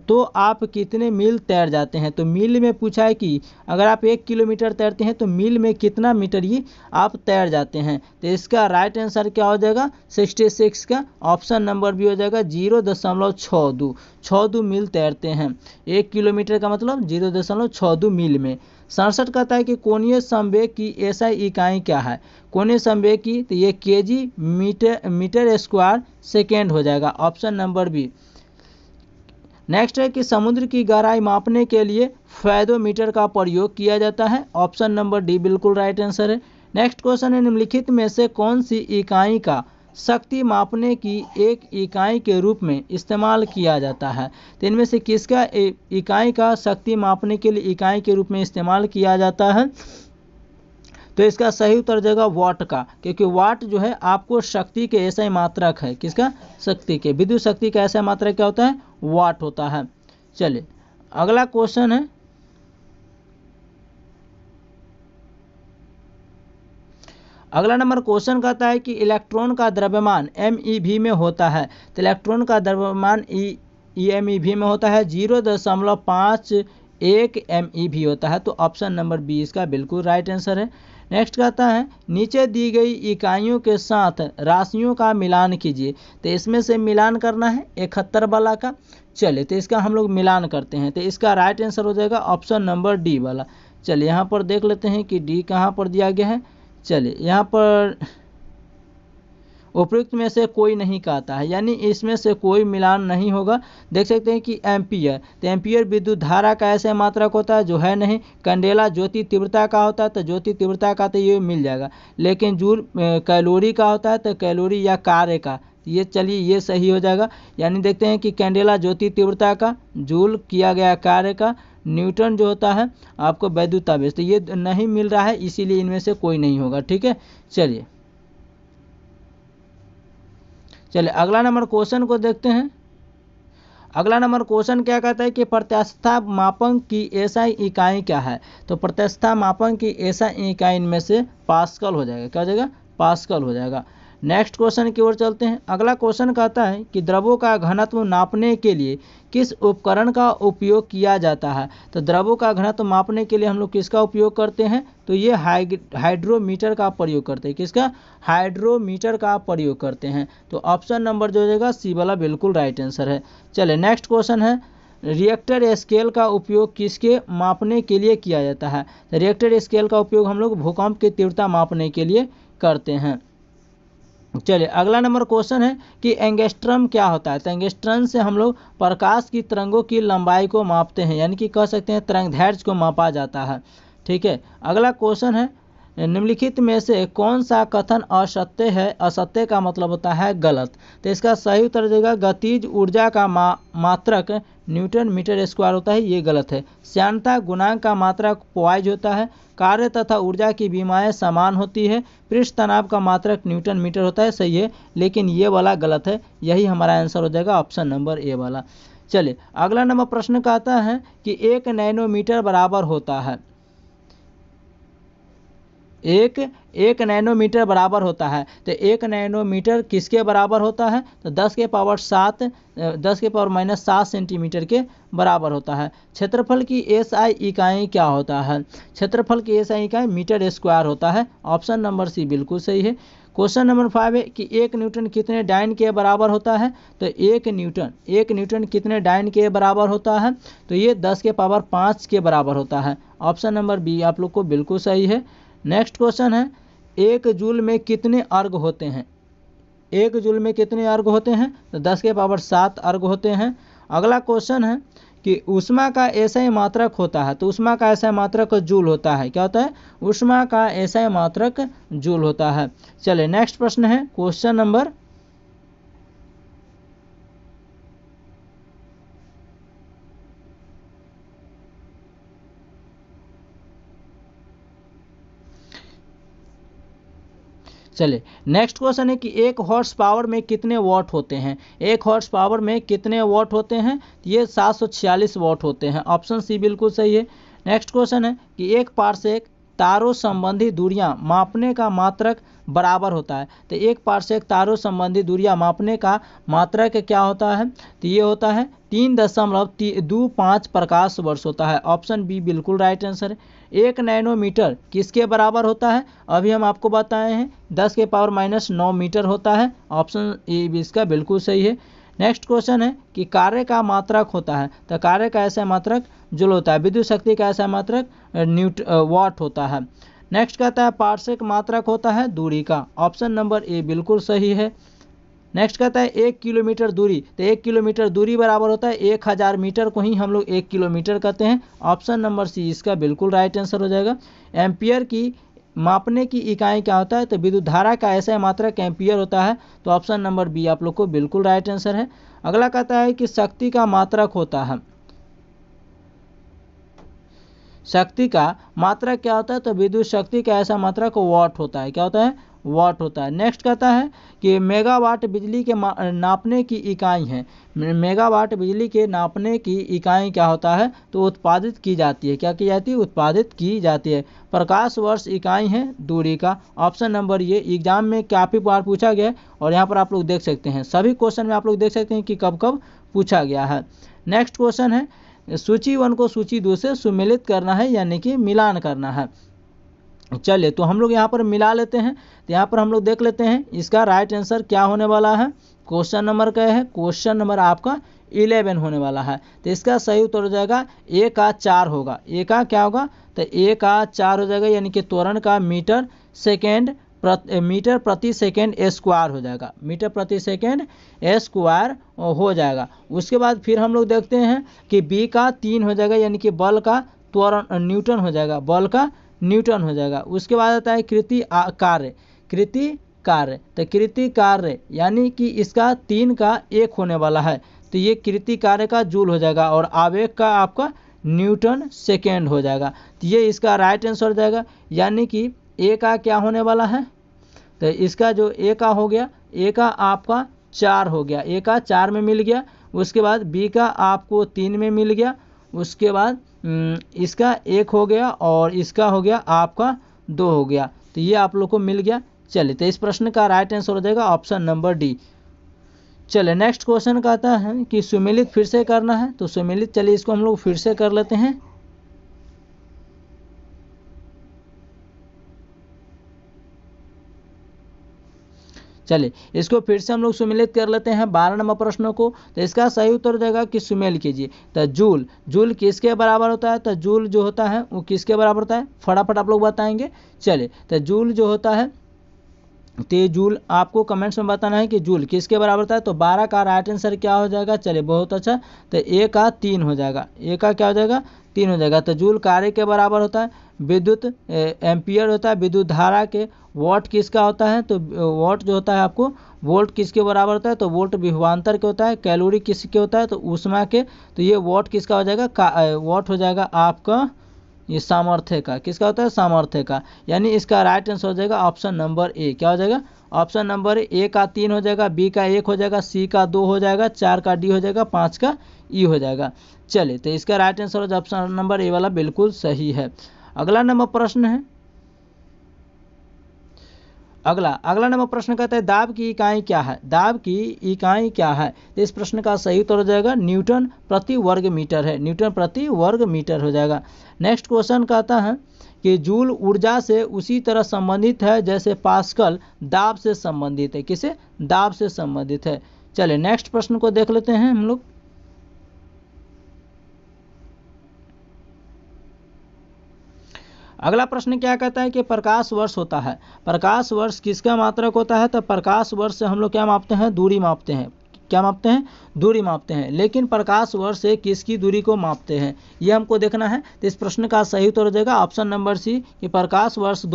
तो आप कितने मील तैर जाते हैं, तो मील में पूछा है कि अगर आप 1 किलोमीटर तैरते हैं तो मील में कितना मीटर ही आप तैर जाते हैं, तो इसका राइट आंसर क्या हो जाएगा 66 का ऑप्शन नंबर बी हो जाएगा 0.62 मील तैरते हैं। 1 किलोमीटर का मतलब 0.62 मील में। 67 कहता है कि कोणीय संवेग की एसआई इकाई क्या है, कोणीय संवेग की, तो ये केजी मीटर स्क्वायर सेकेंड हो जाएगा। Option number B. नेक्स्ट है कि समुद्र की गहराई मापने के लिए फैथोमीटर का प्रयोग किया जाता है। ऑप्शन नंबर डी बिल्कुल राइट आंसर है। नेक्स्ट क्वेश्चन है निम्नलिखित में से कौन सी इकाई का शक्ति मापने की एक इकाई के रूप में इस्तेमाल किया जाता है, तो इनमें से किसका इकाई का शक्ति मापने के लिए इकाई के रूप में इस्तेमाल किया जाता है, तो इसका सही उत्तर जाएगा वाट का, क्योंकि वाट जो है आपको शक्ति के ऐसा ही मात्रक है, किसका, शक्ति के, विद्युत शक्ति का ऐसा मात्रक क्या होता है, वाट होता है। चलिए अगला क्वेश्चन है, अगला नंबर क्वेश्चन कहता है कि इलेक्ट्रॉन का द्रव्यमान MeV में होता है, तो इलेक्ट्रॉन का द्रव्यमान MeV में होता है 0.51 MeV होता है, तो ऑप्शन नंबर बी इसका बिल्कुल राइट आंसर है। नेक्स्ट कहता है नीचे दी गई इकाइयों के साथ राशियों का मिलान कीजिए, तो इसमें से मिलान करना है 71 वाला का। चलिए तो इसका हम लोग मिलान करते हैं, तो इसका राइट आंसर हो जाएगा ऑप्शन नंबर डी वाला। चलिए यहाँ पर देख लेते हैं कि डी कहाँ पर दिया गया है। चलिए यहाँ पर उपयुक्त में से कोई नहीं कहता है, यानी इसमें से कोई मिलान नहीं होगा। देख सकते हैं कि एम्पियर, तो एम्पियर विद्युत धारा का ऐसे मात्रक होता है जो है नहीं। कैंडेला ज्योति तीव्रता का होता है, तो ज्योति तीव्रता का तो ये मिल जाएगा, लेकिन जूल कैलोरी का होता है, तो कैलोरी या कार्य का, ये चलिए ये सही हो जाएगा। यानी देखते हैं कि कैंडेला ज्योति तीव्रता का, जूल किया गया कार्य का, न्यूटन जो होता है आपको वैद्युत आवेश, तो ये नहीं मिल रहा है, इसीलिए इनमें से कोई नहीं होगा। ठीक है, चलिए अगला नंबर क्वेश्चन को देखते हैं। अगला नंबर क्वेश्चन क्या कहता है कि प्रत्यास्थता मापन की एसआई इकाई क्या है, तो प्रत्यास्थता मापन की एसआई इकाई इनमें से पास्कल हो जाएगा। क्या हो जाएगा, पास्कल हो जाएगा। नेक्स्ट क्वेश्चन की ओर चलते हैं। अगला क्वेश्चन कहता है कि द्रवों का घनत्व नापने के लिए किस उपकरण का उपयोग किया जाता है, तो द्रवों का घनत्व मापने के लिए हम लोग किसका उपयोग करते हैं, तो ये हाइड्रोमीटर का प्रयोग करते हैं। किसका, हाइड्रोमीटर का प्रयोग करते हैं, तो ऑप्शन नंबर जो हो जाएगा सी वाला बिल्कुल राइट आंसर है। चलिए नेक्स्ट क्वेश्चन है रिएक्टर स्केल का उपयोग किसके मापने के लिए किया जाता है, तो रिएक्टर स्केल का उपयोग हम लोग भूकंप की तीव्रता मापने के लिए करते हैं। चलिए अगला नंबर क्वेश्चन है कि एंगस्ट्रम क्या होता है, तो एंगस्ट्रम से हम लोग प्रकाश की तरंगों की लंबाई को मापते हैं, यानी कि कह सकते हैं तरंगदैर्घ्य को मापा जाता है। ठीक है, अगला क्वेश्चन है निम्नलिखित में से कौन सा कथन असत्य है, असत्य का मतलब होता है गलत, तो इसका सही उत्तर देगा गतिज ऊर्जा का मात्रक न्यूटन मीटर स्क्वायर होता है, ये गलत है। श्यानता गुणांक का मात्रक पॉइज होता है। कार्य तथा ऊर्जा की विमाएँ समान होती है। पृष्ठ तनाव का मात्रक न्यूटन मीटर होता है, सही है, लेकिन ये वाला गलत है, यही हमारा आंसर हो जाएगा ऑप्शन नंबर ए वाला। चलिए अगला नंबर प्रश्न कहता है कि 1 नैनोमीटर बराबर होता है, एक नैनोमीटर बराबर होता है। तो 1 नैनोमीटर किसके बराबर होता है? तो 10 के पावर -7 सेंटीमीटर के बराबर होता है। क्षेत्रफल की एसआई इकाई क्या होता है? क्षेत्रफल की एसआई इकाई मीटर स्क्वायर होता है। ऑप्शन नंबर सी बिल्कुल सही है। क्वेश्चन नंबर 5 है कि 1 न्यूटन कितने डाइन के बराबर होता है? तो 1 न्यूटन कितने डाइन के बराबर होता है? तो ये 10 के पावर 5 के बराबर होता है। ऑप्शन नंबर बी आप लोग को बिल्कुल सही है। नेक्स्ट क्वेश्चन है 1 जूल में कितने अर्घ होते हैं? 1 जूल में कितने अर्घ होते हैं? तो 10 के पावर 7 अर्घ होते हैं। अगला क्वेश्चन है कि ऊष्मा का एसआई मात्रक होता है। तो ऊष्मा का एसआई मात्रक जूल होता है। क्या होता है? ऊष्मा का एसआई मात्रक जूल होता है। चलिए नेक्स्ट प्रश्न है क्वेश्चन नंबर 1 हॉर्स पावर में कितने वॉट होते हैं? 1 हॉर्स पावर में कितने वॉट होते हैं? ये 746 वॉट होते हैं। ऑप्शन सी बिल्कुल सही है। नेक्स्ट क्वेश्चन है कि 1 पारसेक तारों संबंधी दूरियां मापने का मात्रक बराबर होता है। तो 1 पारसेक तारों संबंधी दूरियां मापने का मात्रक क्या होता है? तो ये होता है 3.25 प्रकाश वर्ष होता है। ऑप्शन बी बिल्कुल राइट आंसर है। 1 नैनोमीटर किसके बराबर होता है? अभी हम आपको बताए हैं 10 के पावर -9 मीटर होता है। ऑप्शन ए इसका बिल्कुल सही है। नेक्स्ट क्वेश्चन है कि कार्य का मात्रक होता है। तो कार्य का ऐसा मात्रक जूल होता है। विद्युत शक्ति का ऐसा मात्रक वाट होता है। नेक्स्ट कहता है पारसेक मात्रक होता है दूरी का। ऑप्शन नंबर ए बिल्कुल सही है। नेक्स्ट कहता है 1 किलोमीटर दूरी। तो 1 किलोमीटर दूरी बराबर होता है 1000 मीटर को ही हम लोग 1 किलोमीटर कहते हैं। ऑप्शन नंबर सी इसका बिल्कुल राइट आंसर हो जाएगा। एम्पियर की मापने की इकाई क्या होता है? तो विद्युत धारा का ऐसा मात्रक एम्पियर होता है। तो ऑप्शन नंबर बी आप लोग को बिल्कुल राइट आंसर है। अगला कहता है कि शक्ति का मात्रक होता है। शक्ति का मात्रक क्या होता है? तो विद्युत शक्ति का ऐसा मात्रक वॉट होता है। क्या होता है? वॉट होता है। नेक्स्ट कहता है कि मेगावाट बिजली के नापने की इकाई है। मेगावाट बिजली के नापने की इकाई क्या होता है? तो उत्पादित की जाती है। क्या की जाती है? उत्पादित की जाती है। प्रकाश वर्ष इकाई है दूरी का। ऑप्शन नंबर ये एग्जाम में काफ़ी बार पूछा गया है और यहाँ पर आप लोग देख सकते हैं सभी क्वेश्चन में आप लोग देख सकते हैं कि कब कब पूछा गया है। नेक्स्ट क्वेश्चन है सूची 1 को सूची 2 से सुमेलित करना है यानी कि मिलान करना है। चलिए तो हम लोग यहाँ पर मिला लेते हैं। तो यहाँ पर हम लोग देख लेते हैं इसका राइट आंसर क्या होने वाला है। क्वेश्चन नंबर क्या है? क्वेश्चन नंबर आपका 11 होने वाला है। तो इसका सही उत्तर हो जाएगा ए का 4 होगा। ए का क्या होगा? तो ए का 4 हो जाएगा यानी कि त्वरण का मीटर प्रति सेकेंड स्क्वायर हो जाएगा। मीटर प्रति सेकेंड स्क्वायर हो जाएगा। उसके बाद फिर हम लोग देखते हैं कि बी का 3 हो जाएगा यानी कि बल का त्वरण न्यूटन हो जाएगा। बल का न्यूटन हो जाएगा। उसके बाद आता है कृति कार्य। तो कृति कार्य यानी कि इसका 3 का 1 होने वाला है। तो ये कृति कार्य का जूल हो जाएगा और आवेग का आपका न्यूटन सेकेंड हो जाएगा। तो ये इसका राइट आंसर हो जाएगा यानी कि ए का क्या होने वाला है? तो इसका जो ए का हो गया, ए का आपका 4 हो गया। ए का 4 में मिल गया। उसके बाद बी का आपको 3 में मिल गया। उसके बाद इसका 1 हो गया और इसका हो गया आपका 2 हो गया। तो ये आप लोग को मिल गया। चलिए तो इस प्रश्न का राइट आंसर हो जाएगा ऑप्शन नंबर डी। चलिए नेक्स्ट क्वेश्चन कहता है कि सुमेलित फिर से करना है। तो सुमेलित चलिए इसको हम लोग फिर से कर लेते हैं। चलिए इसको फिर से हम लोग सुमेलित कर लेते हैं 12 नंबर प्रश्नों को। तो इसका सही उत्तर हो जाएगा कि सुमेल कीजिए। तो जूल किसके बराबर होता है? तो जूल जो होता है वो किसके बराबर होता है? फटाफट आप लोग बताएंगे। चलिए तो जूल जो होता है तो जूल आपको कमेंट्स में बताना है कि जूल किसके बराबर होता है। तो 12 का राइट आंसर क्या हो जाएगा? चलिए बहुत अच्छा। तो ए का 3 हो जाएगा। ए का क्या हो जाएगा? 3 हो जाएगा। तो जूल कार्य के बराबर होता है। विद्युत एम्पियर होता है। विद्युत धारा के वॉट किसका होता है? तो वॉट जो होता है आपको वोल्ट किसके बराबर होता है? तो वोल्ट विभवांतर के होता है। कैलोरी किसके होता है? तो ऊष्मा के। तो ये वॉट किसका हो जाएगा? वॉट हो जाएगा आपका ये सामर्थ्य का। किसका होता है? सामर्थ्य का। यानी इसका राइट आंसर हो जाएगा ऑप्शन नंबर ए। क्या हो जाएगा? ऑप्शन नंबर ए का 3 हो जाएगा, बी का 1 हो जाएगा, सी का 2 हो जाएगा, 4 का डी हो जाएगा, 5 का ई हो जाएगा। चलिए तो इसका राइट आंसर हो जाएगा ऑप्शन नंबर ए वाला बिल्कुल सही है। अगला नंबर प्रश्न है अगला नंबर प्रश्न कहता है दाब की इकाई क्या है, दाब की इकाई क्या है। तो इस प्रश्न का सही उत्तर हो जाएगा न्यूटन प्रति वर्ग मीटर है, न्यूटन प्रति वर्ग मीटर हो जाएगा। नेक्स्ट क्वेश्चन कहता है कि जूल ऊर्जा से उसी तरह संबंधित है जैसे पास्कल दाब से संबंधित है, किसे, दाब से संबंधित है। चलिए नेक्स्ट प्रश्न को देख लेते हैं हम लोग। अगला प्रश्न क्या कहता है कि प्रकाश वर्ष होता है, प्रकाश वर्ष किसका मात्रक होता है। तो प्रकाश वर्ष से हम लोग क्या मापते हैं, दूरी मापते हैं, क्या मापते हैं, दूरी मापते हैं। लेकिन प्रकाश वर्ष से किसकी दूरी को मापते हैं, ये हमको देखना है। तो इस प्रश्न का सही उत्तर हो जाएगा ऑप्शन नंबर सी कि प्रकाश वर्ष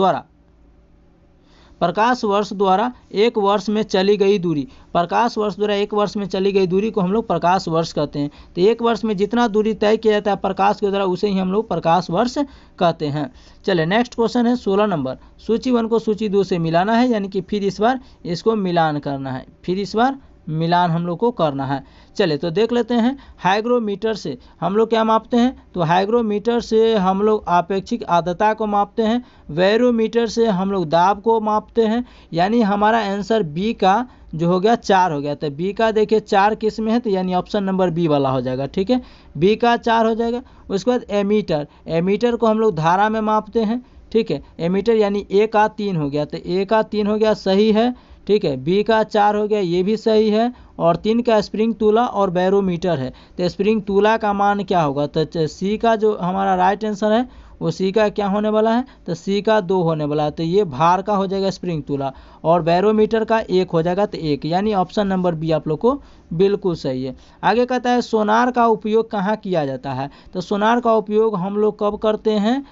द्वारा एक वर्ष में चली गई दूरी, प्रकाश वर्ष द्वारा एक वर्ष में चली गई दूरी को हम लोग प्रकाश वर्ष कहते हैं। तो एक वर्ष में जितना दूरी तय किया जाता है प्रकाश के द्वारा उसे ही हम लोग प्रकाश वर्ष कहते हैं। चलिए नेक्स्ट क्वेश्चन है 16 नंबर, सूची 1 को सूची 2 से मिलाना है, यानी कि फिर इस बार इसको मिलान करना है, फिर इस बार मिलान हम लोग को करना है। चलिए तो देख लेते हैं। हाइग्रोमीटर से हम लोग क्या मापते हैं, तो हाइग्रोमीटर से हम लोग आपेक्षिक आर्द्रता को मापते हैं, बैरोमीटर से हम लोग दाब को मापते हैं। यानी हमारा आंसर बी का जो हो गया 4 हो गया। तो बी का देखिए 4 किस में है, तो यानी ऑप्शन नंबर बी वाला हो जाएगा, ठीक है, बी का 4 हो जाएगा। उसके बाद एमीटर, एमीटर को हम लोग धारा में मापते हैं, ठीक है, एमीटर यानी ए का 3 हो गया। तो ए का 3 हो गया, सही है, ठीक है, बी का 4 हो गया, ये भी सही है। और 3 का स्प्रिंग तूला और बैरोमीटर है। तो स्प्रिंग तूला का मान क्या होगा, तो सी का जो हमारा राइट आंसर है वो सी का क्या होने वाला है, तो सी का 2 होने वाला है। तो ये भार का हो जाएगा स्प्रिंग तूला, और बैरोमीटर का 1 हो जाएगा, तो 1, यानी ऑप्शन नंबर बी आप लोग को बिल्कुल सही है। आगे कहता है सोनार का उपयोग कहाँ किया जाता है। तो सोनार का उपयोग हम लोग कब करते हैं,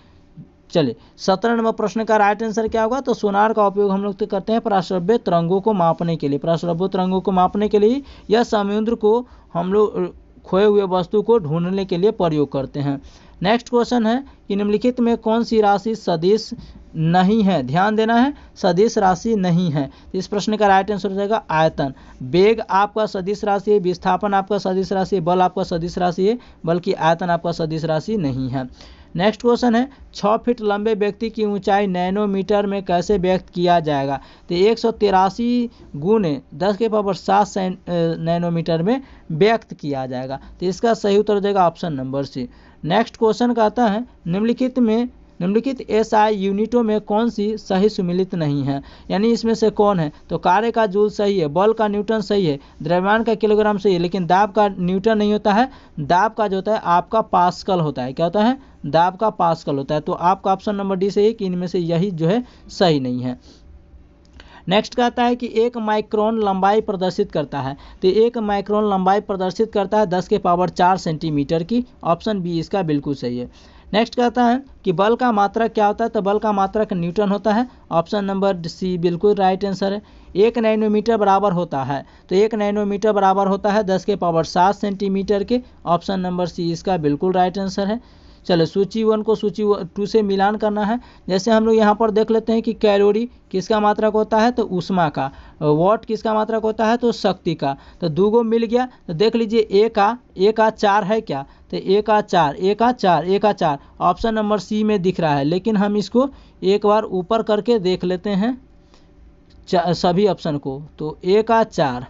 चलिए 17 नंबर प्रश्न का राइट आंसर क्या होगा, तो सोनार का उपयोग हम लोग तो करते हैं पराश्रव्य तरंगों को मापने के लिए, पराश्रव्य तरंगों को मापने के लिए, या समुद्र को हम लोग खोए हुए वस्तु को ढूंढने के लिए प्रयोग करते हैं। नेक्स्ट क्वेश्चन है कि निम्नलिखित में कौन सी राशि सदिश नहीं है, ध्यान देना है, सदिश राशि नहीं है। तो इस प्रश्न का राइट आंसर हो जाएगा आयतन। वेग आपका सदिश राशि है, विस्थापन आपका सदिश राशि है, बल आपका सदिश राशि है, बल्कि आयतन आपका सदिश राशि नहीं है। नेक्स्ट क्वेश्चन है 6 फीट लंबे व्यक्ति की ऊंचाई नैनोमीटर में कैसे व्यक्त किया जाएगा। तो 183 गुने 10⁻7 नैनोमीटर में व्यक्त किया जाएगा। तो इसका सही उत्तर हो जाएगा option number C. Next question कहता है निम्नलिखित एसआई यूनिटों में कौन सी सही सुमिलित नहीं है, यानी इसमें से कौन है। तो कार्य का जूल सही है, बल का न्यूटन सही है, द्रव्यमान का किलोग्राम सही है, लेकिन दाब का न्यूटन नहीं होता है, दाब का जो होता है आपका पास्कल होता है। क्या होता है, दाब का पास्कल होता है। तो आपका ऑप्शन नंबर डी सही है कि इनमें से यही जो है सही नहीं है। नेक्स्ट कहता है कि 1 माइक्रोन लंबाई प्रदर्शित करता है। तो 1 माइक्रोन लंबाई प्रदर्शित करता है 10⁴ सेंटीमीटर की, ऑप्शन बी इसका बिल्कुल सही है। नेक्स्ट कहता है कि बल का मात्रक क्या होता है। तो बल का मात्रक न्यूटन होता है, ऑप्शन नंबर सी बिल्कुल राइट आंसर है। 1 नैनोमीटर बराबर होता है, तो 1 नैनोमीटर बराबर होता है 10⁻7 सेंटीमीटर के, ऑप्शन नंबर सी इसका बिल्कुल राइट आंसर है। चलो सूची 1 को सूची 2 से मिलान करना है। जैसे हम लोग यहाँ पर देख लेते हैं कि कैलोरी किसका मात्रक होता है, तो ऊष्मा का, वॉट किसका मात्रक होता है, तो शक्ति का। तो 2 गो मिल गया। तो देख लीजिए ए का 4 है क्या, तो ए का 4 ऑप्शन नंबर सी में दिख रहा है। लेकिन हम इसको एक बार ऊपर करके देख लेते हैं सभी ऑप्शन को। तो ए का 4,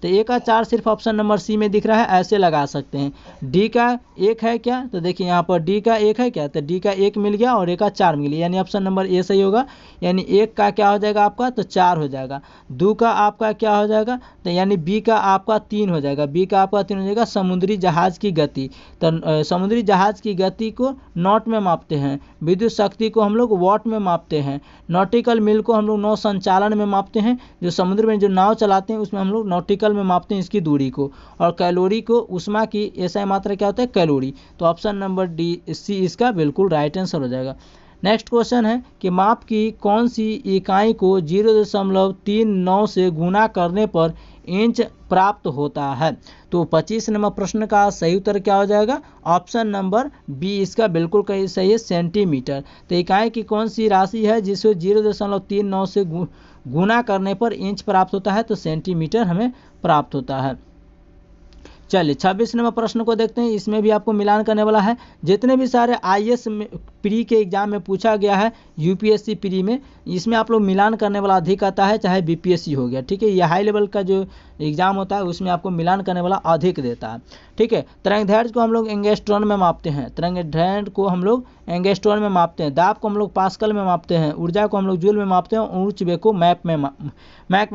तो ए का 4 सिर्फ ऑप्शन नंबर सी में दिख रहा है, ऐसे लगा सकते हैं। डी का 1 है क्या, तो देखिए यहाँ पर डी का 1 है क्या, तो डी का 1 मिल गया और ए का 4 मिल गया, यानी ऑप्शन नंबर ए सही होगा। यानी 1 का क्या हो जाएगा आपका, तो 4 हो जाएगा। 2 का आपका क्या हो जाएगा, तो यानी बी का आपका 3 हो जाएगा, बी का आपका 3 हो जाएगा। समुद्री जहाज की गति, तो समुद्री जहाज की गति को नॉट में मापते हैं, विद्युत शक्ति को हम लोग वॉट में मापते हैं, नॉटिकल मील को हम लोग नौ संचालन में मापते हैं, जो समुद्र में जो नाव चलाते हैं उसमें हम लोग नॉटिकल में मापते हैं इसकी दूरी को, और कैलोरी को, ऊष्मा की एसआई मात्रा क्या होता है, कैलोरी। तो ऑप्शन नंबर डी सी इसका बिल्कुल राइट आंसर हो जाएगा। नेक्स्ट क्वेश्चन है कि माप की कौन सी इकाई को 0.39 से गुना करने पर इंच प्राप्त होता है। तो 25 नंबर प्रश्न का सही उत्तर क्या हो जाएगा, ऑप्शन नंबर बी इसका बिल्कुल सही है, सेंटीमीटर। तो इकाई की कौन सी राशि है जिसको 0.39 से गुना करने पर इंच प्राप्त होता है, तो सेंटीमीटर हमें प्राप्त होता है। चलिए 26 नंबर प्रश्न को देखते हैं। इसमें भी आपको मिलान करने वाला है। जितने भी सारे IAS प्री के एग्जाम में पूछा गया है, यूपीएससी प्री में, इसमें आप लोग मिलान करने वाला अधिक आता है, चाहे बीपीएससी हो गया, ठीक है। ये हाई लेवल का जो एग्जाम होता है उसमें आपको मिलान करने वाला अधिक देता है, ठीक है। तरंगदैर्घ्य को हम लोग एंगस्ट्रॉन में मापते हैं, तरंगदैर्घ्य को हम लोग एंगस्ट्रॉन में मापते हैं, दाब को हम लोग पास्कल में मापते हैं, ऊर्जा को हम लोग जूल में मापते हैं, और उच्च वेग को मैक में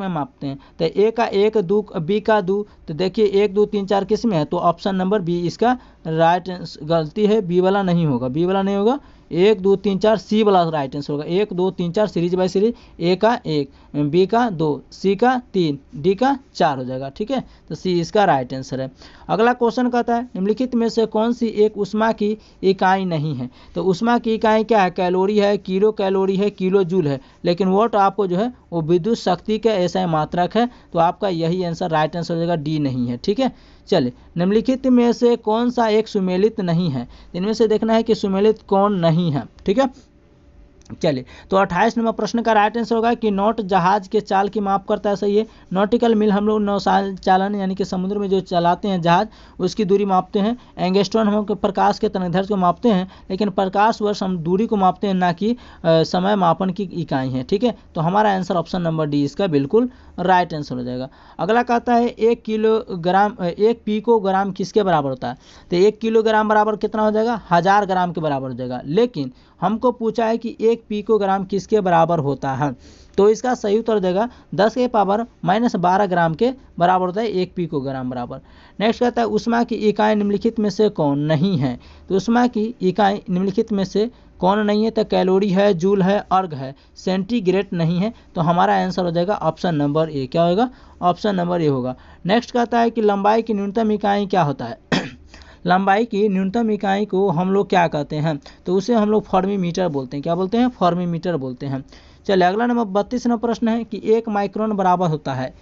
मापते हैं। तो ए का 1, बी का 2, तो देखिए 1 2 3 4 किस में है, तो ऑप्शन नंबर बी इसका राइट गलती है, बी वाला नहीं होगा, 1 2 3 4 सी वाला राइट आंसर होगा। 1 2 3 4 सीरीज बाय सीरीज, ए का 1, बी का 2, सी का 3, डी का 4 हो जाएगा, ठीक है। तो सी इसका राइट आंसर है। अगला क्वेश्चन कहता है निम्नलिखित में से कौन सी एक ऊष्मा की इकाई नहीं है। तो ऊष्मा की इकाई क्या है, कैलोरी है, किलो कैलोरी है, किलो जूल है, लेकिन वोट आपको जो है वो विद्युत शक्ति का ऐसा मात्रक है, तो आपका यही आंसर राइट आंसर हो जाएगा, डी नहीं है, ठीक है। चलिए, निम्नलिखित में से कौन सा एक सुमेलित नहीं है, इनमें से देखना है कि सुमेलित कौन नहीं है, ठीक है। चलिए, तो 28 नंबर प्रश्न का राइट आंसर होगा कि नॉट जहाज के चाल की माप करता है, सही है। नॉटिकल मील हम लोग नौचालन यानी कि समुद्र में जो चलाते हैं जहाज, उसकी दूरी मापते हैं। एंगस्ट्रॉन हम लोग प्रकाश के तरंगदैर्घ्य को मापते हैं, लेकिन प्रकाश वर्ष हम दूरी को मापते हैं, ना कि समय मापन की इकाई है, ठीक है। तो हमारा आंसर ऑप्शन नंबर डी इसका बिल्कुल राइट आंसर हो जाएगा। अगला कहता है 1 पिकोग्राम किसके बराबर होता है। तो 1 किलोग्राम बराबर कितना हो जाएगा, 1000 ग्राम के बराबर हो जाएगा, लेकिन हमको पूछा है कि 1 पिकोग्राम किसके बराबर होता है, तो इसका सही उत्तर देगा 10 के पावर -12 ग्राम के बराबर होता है 1 पिकोग्राम बराबर। नेक्स्ट कहता है ऊष्मा की इकाई निम्नलिखित में से कौन नहीं है। तो ऊष्मा की इकाई निम्नलिखित में से कौन नहीं है, तो कैलोरी है, जूल है, अर्ग है, सेंटीग्रेड नहीं है। तो हमारा आंसर हो जाएगा ऑप्शन नंबर ए, क्या होगा, ऑप्शन नंबर ए होगा। नेक्स्ट कहता है कि लंबाई की न्यूनतम इकाई क्या होता है। लंबाई की न्यूनतम इकाई को हम लोग क्या कहते हैं, तो उसे हम लोग फॉर्मीमीटर बोलते हैं, क्या बोलते हैं, फॉर्मीमीटर बोलते हैं। चलिए, अगला नंबर 32 नंबर प्रश्न है कि 1 माइक्रोन बराबर होता है।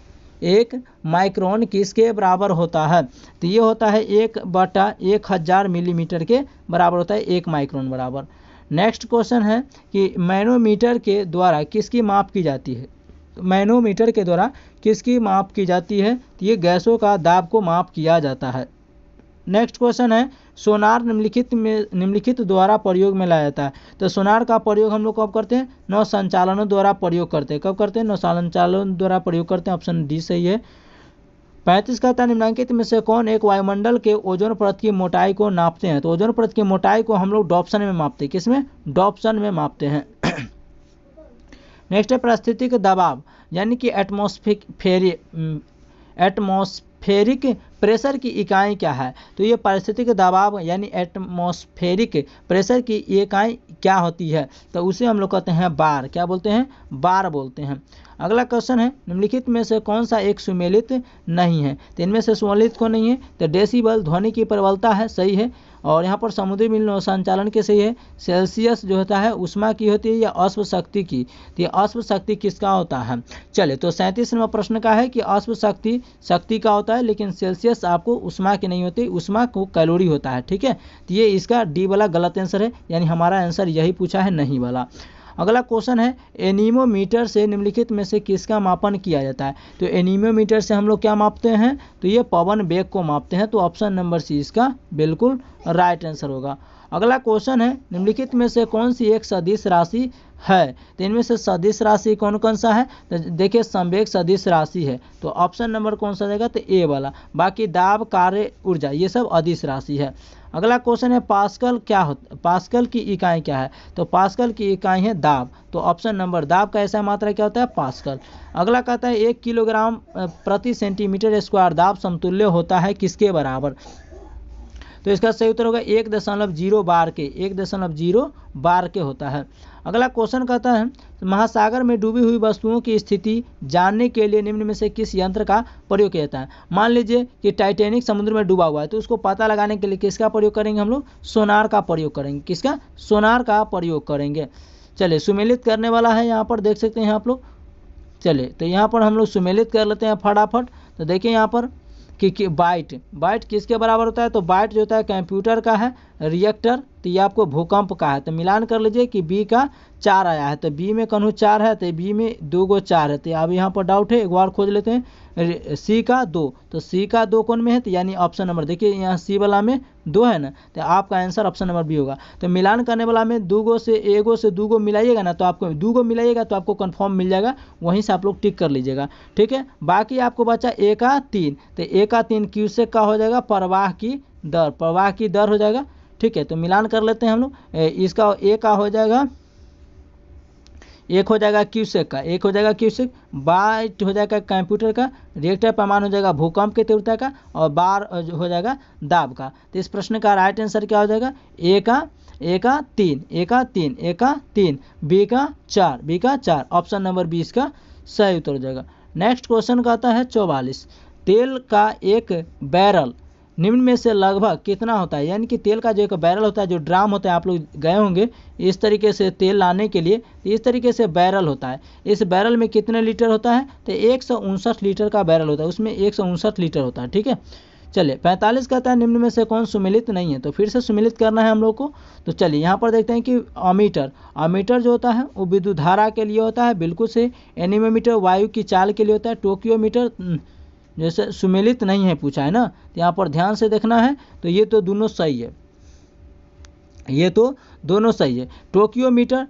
1 माइक्रोन किसके बराबर होता है, तो ये होता है 1/1000 मिलीमीटर के बराबर होता है 1 माइक्रोन बराबर। नेक्स्ट क्वेश्चन है कि मैनोमीटर के द्वारा किसकी माप की जाती है। मैनोमीटर के द्वारा किसकी माप की जाती है, तो ये गैसों का दाब को माप किया जाता है। नेक्स्ट क्वेश्चन है सोनार निम्नलिखित द्वारा प्रयोग में लाया जाता है। तो सोनार का प्रयोग हम लोग कब करते हैं, नौ संचालनों द्वारा प्रयोग करते हैं। कब करते हैं, नौ संचालनों द्वारा प्रयोग करते हैं, ऑप्शन डी सही है। 35 कहता है निम्नलिखित में से कौन एक वायुमंडल के ओजोन परत की मोटाई को नापते हैं। तो ओजोन परत की मोटाई को हम लोग डॉप्सन में मापते हैं, किसमें, डॉप्सन में मापते हैं। नेक्स्ट है पारिस्थितिक दबाव यानी कि एटमॉस्फेरिक प्रेशर की इकाई क्या है। तो ये पारिस्थितिक दबाव यानी एटमॉस्फेरिक प्रेशर की इकाई क्या होती है, तो उसे हम लोग कहते हैं बार, क्या बोलते हैं, बार बोलते हैं। अगला क्वेश्चन है निम्नलिखित में से कौन सा एक सुमेलित नहीं है। तो इनमें से सुमेलित कौन नहीं है, तो डेसिबल ध्वनि की प्रबलता है, सही है। और यहाँ पर समुद्री मील नौ संचालन के सही है। सेल्सियस जो होता है उष्मा की होती है या अश्व शक्ति की, तो ये अश्व शक्ति किसका होता है। चले, तो 37 नंबर प्रश्न का है कि अश्व शक्ति का होता है, लेकिन सेल्सियस आपको उष्मा की नहीं होती, उष्मा को कैलोरी होता है, ठीक है। तो ये इसका डी वाला गलत आंसर है, यानी हमारा आंसर यही पूछा है, नहीं वाला। अगला क्वेश्चन है एनीमोमीटर से निम्नलिखित में से किसका मापन किया जाता है। तो एनीमोमीटर से हम लोग क्या मापते हैं, तो ये पवन वेग को मापते हैं। तो ऑप्शन नंबर सी इसका बिल्कुल राइट आंसर होगा। अगला क्वेश्चन है निम्नलिखित में से कौन सी एक सदिश राशि है। तो इनमें से सदिश राशि कौन कौन सा है, तो देखिए संवेग सदिश राशि है, तो ऑप्शन नंबर कौन सा रहेगा, तो ए वाला। बाकी दाब, कार्य, ऊर्जा ये सब अदिश राशि है। अगला क्वेश्चन है पास्कल क्या होता, पास्कल की इकाई क्या है। तो पास्कल की इकाई है दाब, तो ऑप्शन नंबर दाब का ऐसा मात्रा क्या होता है, पास्कल। अगला कहता है 1 किलोग्राम प्रति सेंटीमीटर स्क्वायर दाब समतुल्य होता है किसके बराबर। तो इसका सही उत्तर होगा 1.0 बार के, 1.0 बार के होता है। अगला क्वेश्चन कहता है महासागर में डूबी हुई वस्तुओं की स्थिति जानने के लिए निम्न में से किस यंत्र का प्रयोग किया जाता है। मान लीजिए कि टाइटैनिक समुद्र में डूबा हुआ है, तो उसको पता लगाने के लिए किसका प्रयोग करेंगे हम लोग, सोनार का प्रयोग करेंगे। किसका, सोनार का प्रयोग करेंगे। चलिए, सुमेलित करने वाला है, यहाँ पर देख सकते हैं आप लोग। चलिए, तो यहाँ पर हम लोग सुमेलित कर लेते हैं फटाफट। तो देखिए यहाँ पर कि बाइट किसके बराबर होता है, तो बाइट जो होता है कंप्यूटर का है, रिएक्टर तो ये आपको भूकंप का है। तो मिलान कर लीजिए कि बी का 4 आया है, तो बी में कौन 4 है, तो बी में 2 गो 4 है। तो अब यहाँ पर डाउट है, एक बार खोज लेते हैं। सी का 2, तो सी का 2 कौन में है, तो यानी ऑप्शन नंबर देखिए यहाँ सी वाला में 2 है ना, तो आपका आंसर ऑप्शन नंबर बी होगा। तो मिलान करने वाला में 2 से 2 मिलाइएगा ना, तो आपको 2 मिलाइएगा तो आपको कन्फर्म मिल जाएगा, वहीं से आप लोग टिक कर लीजिएगा, ठीक है। बाकी आपको बचा A का 3, तो A का 3 क्यूसेक का हो जाएगा प्रवाह की दर हो जाएगा, ठीक है। तो मिलान कर लेते हैं हम लोग, इसका A का हो जाएगा, एक हो जाएगा क्यूसेक का, एक हो जाएगा क्यूसेक, बाइट हो जाएगा कंप्यूटर का, रिएक्टर पैमाना हो जाएगा भूकंप की तीव्रता का, और बार हो जाएगा दाब का। तो इस प्रश्न का राइट आंसर क्या हो जाएगा, ए का 3, बी का 4, ऑप्शन नंबर 20 का सही उत्तर हो जाएगा। नेक्स्ट क्वेश्चन कहता है 44, तेल का एक बैरल निम्न में से लगभग कितना होता है। यानी कि तेल का जो एक बैरल होता है, जो ड्राम होता है, आप लोग गए होंगे इस तरीके से तेल लाने के लिए, इस तरीके से बैरल होता है। इस बैरल में कितने लीटर होता है, तो 159 लीटर का बैरल होता है, उसमें 159 लीटर होता है, ठीक है। चलिए 45 कहता है निम्न में से कौन सुमेलित नहीं है, तो फिर से सुमेलित करना है हम लोग को। तो चलिए यहाँ पर देखते हैं कि अमीटर जो होता है वो विद्युत धारा के लिए होता है, बिल्कुल से। एनीमोमीटर वायु की चाल के लिए होता है। टोक्योमीटर जैसे सुमेलित नहीं है पूछा है ना, तो यहाँ पर ध्यान से देखना है। तो ये तो दोनों सही है, ये तो दोनों सही है। टोक्योमीटर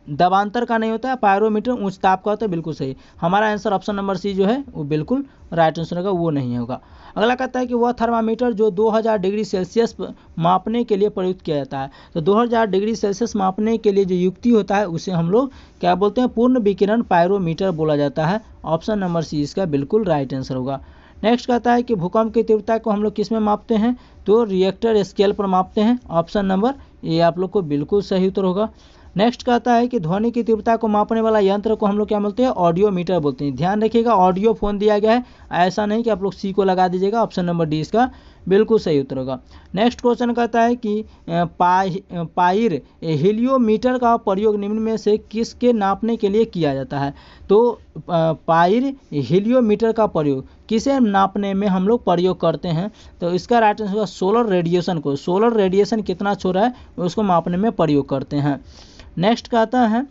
दबांतर का नहीं होता है, पायरोमीटर उच्च ताप का होता है, बिल्कुल सही। हमारा आंसर ऑप्शन नंबर सी जो है वो बिल्कुल राइट आंसर होगा, वो नहीं होगा। अगला कहता है कि वह थर्मामीटर जो 2000 डिग्री सेल्सियस मापने के लिए प्रयुक्त किया जाता है। तो 2000 डिग्री सेल्सियस मापने के लिए जो युक्ति होता है उसे हम लोग क्या बोलते हैं, पूर्ण विकिरण पायरोमीटर बोला जाता है। ऑप्शन नंबर सी इसका बिल्कुल राइट आंसर होगा। नेक्स्ट कहता है कि भूकंप की तीव्रता को हम लोग किस में मापते हैं, तो रिएक्टर स्केल पर मापते हैं। ऑप्शन नंबर ए आप लोग को बिल्कुल सही उत्तर होगा। नेक्स्ट कहता है कि ध्वनि की तीव्रता को मापने वाला यंत्र को हम लोग क्या बोलते हैं, ऑडियोमीटर बोलते हैं। ध्यान रखिएगा ऑडियो फोन दिया गया है, ऐसा नहीं कि आप लोग सी को लगा दीजिएगा। ऑप्शन नंबर डी इसका बिल्कुल सही उत्तर होगा। नेक्स्ट क्वेश्चन कहता है कि पाइर हीलियोमीटर का प्रयोग निम्न में से किसके नापने के लिए किया जाता है। तो पाइर हीलियोमीटर का प्रयोग किसे नापने में हम लोग प्रयोग करते हैं, तो इसका राइट आंसर होगा सोलर रेडिएशन को। सोलर रेडिएशन कितना छोड़ रहा है उसको मापने में प्रयोग करते हैं। नेक्स्ट कहता है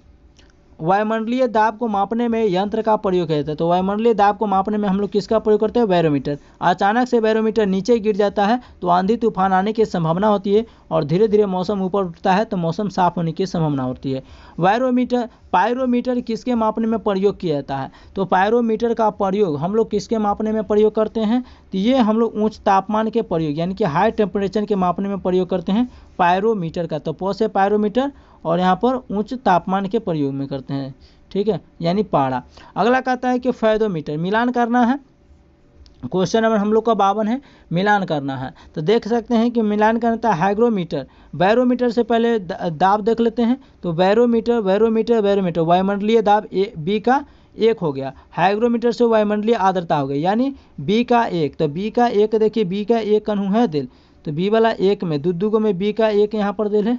वायुमंडलीय दाब को मापने में यंत्र का प्रयोग किया जाता है। तो वायुमंडलीय दाब को मापने में हम लोग किसका प्रयोग करते हैं, बैरोमीटर। अचानक से बैरोमीटर नीचे गिर जाता है तो आंधी तूफान आने की संभावना होती है, और धीरे धीरे मौसम ऊपर उठता है तो मौसम साफ होने की संभावना होती है। पायरोमीटर किसके मापने में प्रयोग किया जाता है, तो पायरोमीटर का प्रयोग हम लोग किसके मापने में प्रयोग करते हैं, तो ये हम लोग उच्च तापमान के प्रयोग यानी कि हाई टेम्परेचर के मापने में प्रयोग करते हैं पायरोमीटर का। तो पो से पायरोमीटर, और यहाँ पर उच्च तापमान के प्रयोग में करते हैं, ठीक है, यानी पारा। अगला कहता है कि फेदोमीटर मिलान करना है। क्वेश्चन नंबर हम लोग का 52 है, मिलान करना है। तो देख सकते हैं कि मिलान करना है हाइग्रोमीटर। बैरोमीटर से पहले दाब देख लेते हैं। तो बैरोमीटर वायुमंडलीय दाब बी का 1 हो गया। हाइग्रोमीटर से वायुमंडलीय आर्द्रता हो गई, यानी बी का 1। तो बी का 1 देखिए, बी का 1 कन्हू है दिल, तो बी वाला 1 में दुगो में बी का 1 यहाँ पर दिल है,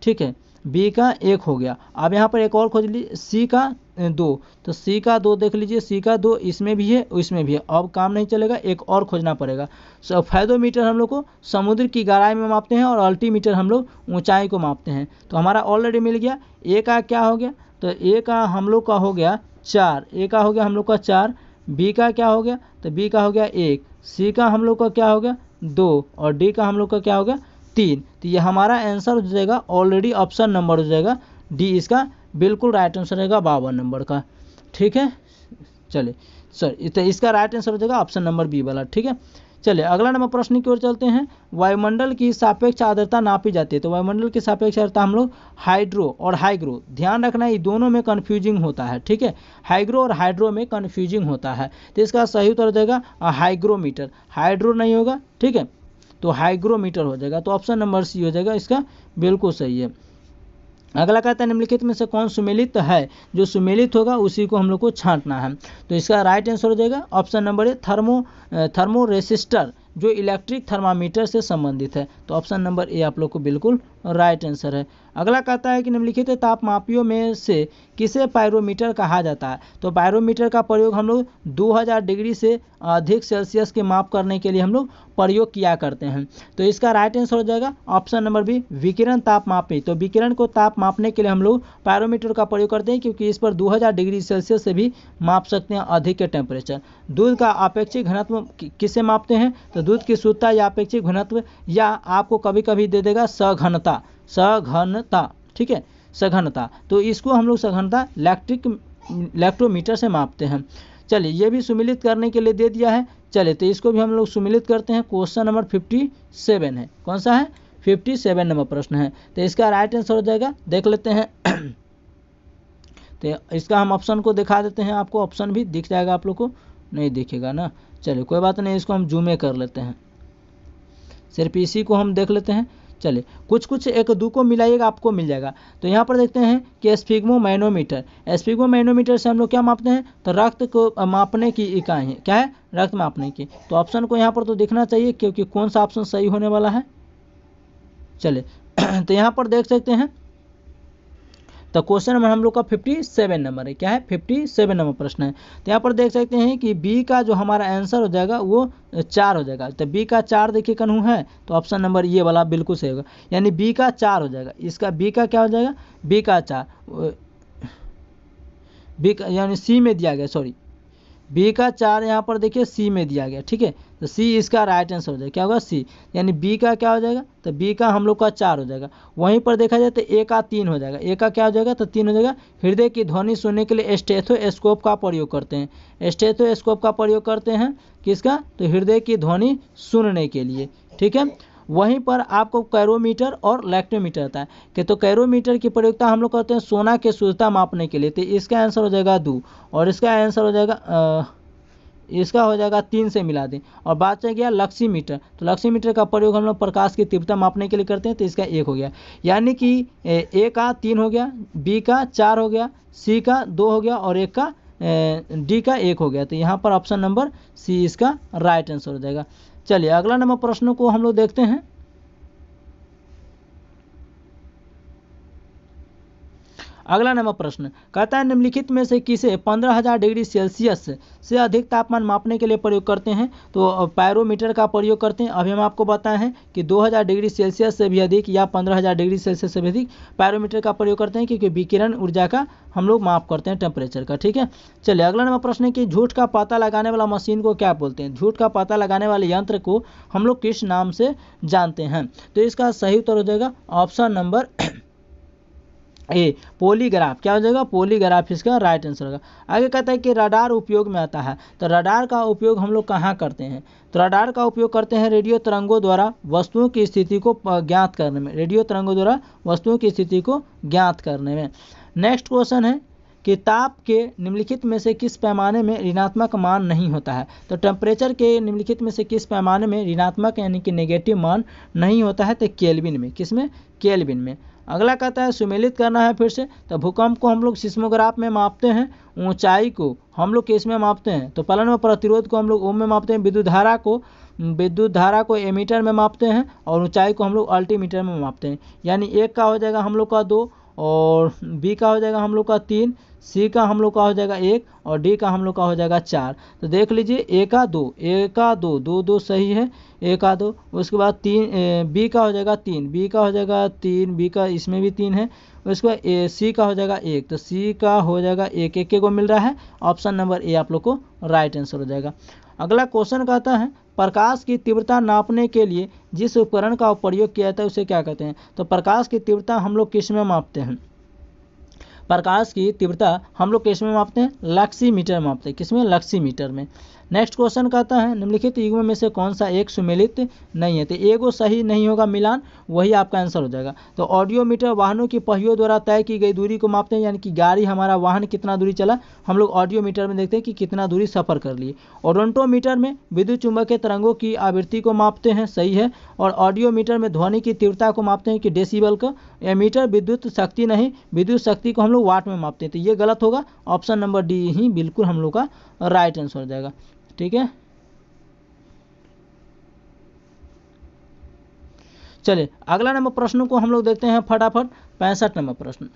ठीक है, बी का 1 हो गया। अब यहाँ पर एक और खोज लीजिए, सी का 2। तो सी का 2 देख लीजिए, सी का 2 इसमें भी है इसमें भी है। अब काम नहीं चलेगा, एक और खोजना पड़ेगा। फेदोमीटर हम लोग को समुद्र की गहराई में मापते हैं, और अल्टीमीटर हम लोग ऊंचाई को मापते हैं। तो हमारा ऑलरेडी मिल गया। ए का क्या हो गया, तो ए का हम लोग का हो गया 4, ए का हो गया हम लोग का 4। बी का क्या हो गया, तो बी का हो गया 1। सी का हम लोग का क्या हो गया 2, और डी का हम लोग का क्या हो गया 3। तो ये हमारा आंसर हो जाएगा ऑलरेडी ऑप्शन नंबर हो जाएगा डी, इसका बिल्कुल राइट आंसर रहेगा 52 नंबर का, ठीक है। चलिए सर, तो इसका राइट आंसर हो जाएगा ऑप्शन नंबर बी वाला, ठीक है। चलिए अगला नंबर प्रश्न की ओर चलते हैं। वायुमंडल की सापेक्ष आर्द्रता नापी जाती है। तो वायुमंडल की सापेक्ष आर्द्रता हम लोग हाइड्रो और हाइग्रो, ध्यान रखना ये दोनों में कन्फ्यूजिंग होता है, ठीक है, हाइग्रो और हाइड्रो में कन्फ्यूजिंग होता है। तो इसका सही उत्तर हो जाएगा हाइग्रोमीटर, हाइड्रो नहीं होगा, ठीक है, तो हाइग्रोमीटर हो जाएगा। तो ऑप्शन नंबर सी हो जाएगा, इसका बिल्कुल सही है। अगला कहता है निम्नलिखित में से कौन सुमेलित है, जो सुमेलित होगा उसी को हम लोग को छांटना है। तो इसका राइट आंसर हो जाएगा ऑप्शन नंबर ए, थर्मोरेसिस्टर, जो इलेक्ट्रिक थर्मामीटर से संबंधित है। तो ऑप्शन नंबर ए आप लोग को बिल्कुल राइट आंसर है। अगला कहता है कि निम्नलिखित तापमापियों में से किसे पायरोमीटर कहा जाता है। तो पायरोमीटर का प्रयोग हम लोग 2000 डिग्री से अधिक सेल्सियस के माप करने के लिए हम लोग प्रयोग किया करते हैं। तो इसका राइट आंसर हो जाएगा ऑप्शन नंबर बी, विकिरण तापमापी। तो विकिरण को ताप मापने के लिए हम लोग पायरोमीटर का प्रयोग करते हैं, क्योंकि इस पर 2000 डिग्री सेल्सियस से भी माप सकते हैं अधिक के टेम्परेचर। दूध का अपेक्षित घनत्व किसे मापते हैं। तो दूध की शुद्धता या अपेक्षित घनत्व, या आपको कभी कभी दे देगा सघनता, सघनता, ठीक है, सघनता। तो इसको हम लोग सघनता लैक्टोमीटर से मापते हैं। चलिए, ये भी सुमिलित करने के लिए दे दिया है। चलिए, तो इसको भी हम लोग सुमिलित करते हैं। क्वेश्चन नंबर 57 है। कौन सा है? 57 नंबर प्रश्न है। तो इसका राइट आंसर हो जाएगा, देख लेते हैं। तो इसका हम ऑप्शन को दिखा देते हैं। आपको ऑप्शन भी दिख जाएगा, आप लोग को नहीं दिखेगा ना। चलिए, कोई बात नहीं, इसको हम जूमे कर लेते हैं, सिर्फ इसी को हम देख लेते हैं। चलिए, कुछ एक दो को मिलाइएगा, आपको मिल जाएगा। तो यहाँ पर देखते हैं कि स्फिग्मोमैनोमीटर, स्फिग्मोमैनोमीटर से हम लोग क्या मापते हैं। तो रक्त को मापने की इकाई है, क्या है? रक्त मापने की। तो ऑप्शन को यहाँ पर तो दिखना चाहिए, क्योंकि कौन सा ऑप्शन सही होने वाला है। चलिए, तो यहाँ पर देख सकते हैं। तो क्वेश्चन नंबर हम लोग का 57 नंबर है। क्या है? 57 नंबर प्रश्न है। तो यहाँ पर देख सकते हैं कि बी का जो हमारा आंसर हो जाएगा वो 4 हो जाएगा। तो बी का 4 देखिए कन्हू है, तो ऑप्शन नंबर ये वाला बिल्कुल सही होगा, यानी बी का 4 हो जाएगा। इसका बी का क्या हो जाएगा? बी का 4, बी का यानी सी में दिया गया, सॉरी, बी का 4 यहाँ पर देखिए सी में दिया गया, ठीक है। तो सी इसका राइट आंसर हो जाएगा। क्या होगा? सी, यानी बी का क्या हो जाएगा? तो बी का हम लोग का 4 हो जाएगा। वहीं पर देखा जाए तो ए का 3 हो जाएगा। ए का क्या हो जाएगा? तो 3 हो जाएगा। हृदय की ध्वनि सुनने के लिए स्टेथोस्कोप का प्रयोग करते हैं। स्टेथोस्कोप का प्रयोग करते हैं किसका? तो हृदय की ध्वनि सुनने के लिए, ठीक है। वहीं पर आपको कैरोमीटर और लैक्टोमीटर आता है कि तो कैरोमीटर की प्रयोगता हम लोग करते हैं सोना की शुद्धता मापने के लिए। तो इसका आंसर हो जाएगा 2, और इसका आंसर हो जाएगा इसका हो जाएगा 3 से मिला दें। और बात चल गया लक्सीमीटर। तो लक्सीमीटर का प्रयोग हम लोग प्रकाश की तीव्रता मापने के लिए करते हैं। तो इसका 1 हो गया, यानी कि ए का 3 हो गया, बी का 4 हो गया, सी का 2 हो गया, और एक का डी का 1 हो गया। तो यहाँ पर ऑप्शन नंबर सी इसका राइट आंसर हो जाएगा। चलिए, अगला नंबर प्रश्नों को हम लोग देखते हैं। अगला नंबर प्रश्न कहता है निम्नलिखित में से किसे 15,000 डिग्री सेल्सियस से अधिक तापमान मापने के लिए प्रयोग करते हैं। तो पायरोमीटर का प्रयोग करते हैं। अभी हम आपको बताए हैं कि 2000 डिग्री सेल्सियस से भी अधिक या 15,000 डिग्री सेल्सियस से भी अधिक पायरोमीटर का प्रयोग करते हैं, क्योंकि विकिरण ऊर्जा का हम लोग माप करते हैं, टेम्परेचर का, ठीक है। चलिए, अगला नंबर प्रश्न है कि झूठ का पता लगाने वाला मशीन को क्या बोलते हैं। झूठ का पता लगाने वाले यंत्र को हम लोग किस नाम से जानते हैं। तो इसका सही उत्तर हो जाएगा ऑप्शन नंबर ए, पॉलीग्राफ। क्या हो जाएगा? पॉलीग्राफ इसका राइट आंसर होगा। आगे कहता है कि रडार उपयोग में आता है। तो रडार का उपयोग हम लोग कहाँ करते हैं। तो रडार का उपयोग करते हैं रेडियो तरंगों द्वारा वस्तुओं की स्थिति को ज्ञात करने में। रेडियो तरंगों द्वारा वस्तुओं की स्थिति को ज्ञात करने में। नेक्स्ट क्वेश्चन है कि ताप के निम्नलिखित में से किस पैमाने में ऋणात्मक मान नहीं होता है। तो टेम्परेचर के निम्नलिखित में से किस पैमाने में ऋणात्मक यानी कि नेगेटिव मान नहीं होता है। तो केल्विन में। किसमें? केल्विन में। अगला कहता है सुमेलित करना है फिर से। तो भूकंप को हम लोग सिस्मोग्राफ में मापते हैं। ऊंचाई को हम लोग किस में मापते हैं। तो पहला नंबर प्रतिरोध को हम लोग ओम में मापते हैं। विद्युत धारा को एमीटर में मापते हैं, और ऊंचाई को हम लोग अल्टीमीटर में मापते हैं। यानी एक का हो जाएगा हम लोग का 2, और बी का हो जाएगा हम लोग का 3, सी का हम लोग का हो जाएगा 1, और डी का हम लोग का हो जाएगा 4। तो देख लीजिए, ए का 2, ए का 2, 2 2 सही है, ए का 2। उसके बाद 3, बी का हो जाएगा 3, बी का हो जाएगा 3, बी का इसमें भी 3 है। उसके बाद सी का हो जाएगा 1, तो सी का हो जाएगा 1, 1 को मिल रहा है। ऑप्शन नंबर ए आप लोग को राइट आंसर हो जाएगा। अगला क्वेश्चन कहता है प्रकाश की तीव्रता नापने के लिए जिस उपकरण का प्रयोग किया जाता है उसे क्या कहते हैं। तो प्रकाश की तीव्रता हम लोग किस में मापते हैं। प्रकाश की तीव्रता हम लोग किस में मापते हैं। लक्सीमीटर मापते हैं। किसमें? लक्सीमीटर में। नेक्स्ट क्वेश्चन कहता है निम्नलिखित युग्म में से कौन सा एक सुमेलित नहीं है। तो एगो सही नहीं होगा, मिलान, वही आपका आंसर हो जाएगा। तो ऑडियोमीटर वाहनों की पहियों द्वारा तय की गई दूरी को मापते हैं, यानी कि गाड़ी हमारा वाहन कितना दूरी चला, हम लोग ऑडियोमीटर में देखते हैं कि कितना दूरी सफर कर लिए। ओडोंटोमीटर में विद्युत चुंबकीय तरंगों की आवृत्ति को मापते हैं, सही है। और ऑडियोमीटर में ध्वनि की तीव्रता को मापते हैं कि डेसिबल को। एमीटर विद्युत शक्ति नहीं, विद्युत शक्ति को हम लोग वाट में मापते हैं। तो ये गलत होगा। ऑप्शन नंबर डी ही बिल्कुल हम लोग का राइट आंसर हो जाएगा, ठीक है। चलिए अगला नंबर प्रश्न को हम लोग देखते हैं फटाफट। 65 नंबर प्रश्न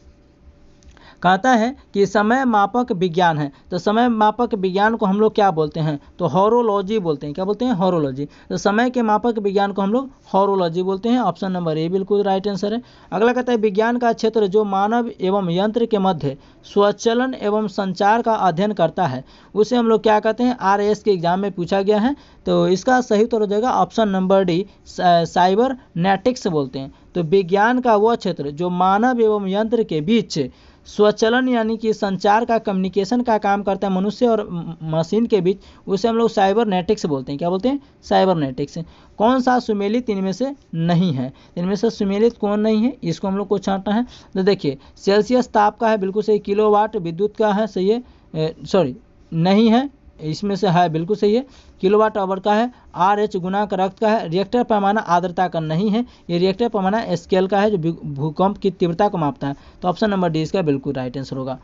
कहता है कि समय मापक विज्ञान है, तो समय मापक विज्ञान को हम लोग क्या बोलते हैं, तो हॉरोलॉजी बोलते हैं। क्या बोलते हैं? हॉरोलॉजी। तो समय के मापक विज्ञान को हम लोग हॉरोलॉजी बोलते हैं। ऑप्शन नंबर ए बिल्कुल राइट आंसर है। अगला कहता है विज्ञान का क्षेत्र जो मानव एवं यंत्र के मध्य स्वचलन एवं संचार का अध्ययन करता है उसे हम लोग क्या कहते हैं? RAS के एग्जाम में पूछा गया है, तो इसका सही उत्तर हो जाएगा ऑप्शन नंबर डी, साइबरनेटिक्स बोलते हैं। तो विज्ञान का वह क्षेत्र जो मानव एवं यंत्र के बीच स्वचलन यानी कि संचार का, कम्युनिकेशन का काम करता है मनुष्य और मशीन के बीच, उसे हम लोग साइबरनेटिक्स बोलते हैं। क्या बोलते हैं? साइबरनेटिक्स। कौन सा सुमेलित इनमें से नहीं है? इनमें से सुमेलित कौन नहीं है, इसको हम लोग को छांटना है। तो देखिए सेल्सियस ताप का है, बिल्कुल सही। किलोवाट विद्युत का है, सही है, सॉरी नहीं है, इसमें से है, बिल्कुल सही है। किलोवाट आवर का है। RH गुणांक रक्त का है। रिएक्टर पैमाना आर्द्रता का नहीं है, ये रिएक्टर पैमाना स्केल का है जो भूकंप की तीव्रता को मापता है। तो ऑप्शन नंबर डी इसका बिल्कुल राइट आंसर होगा।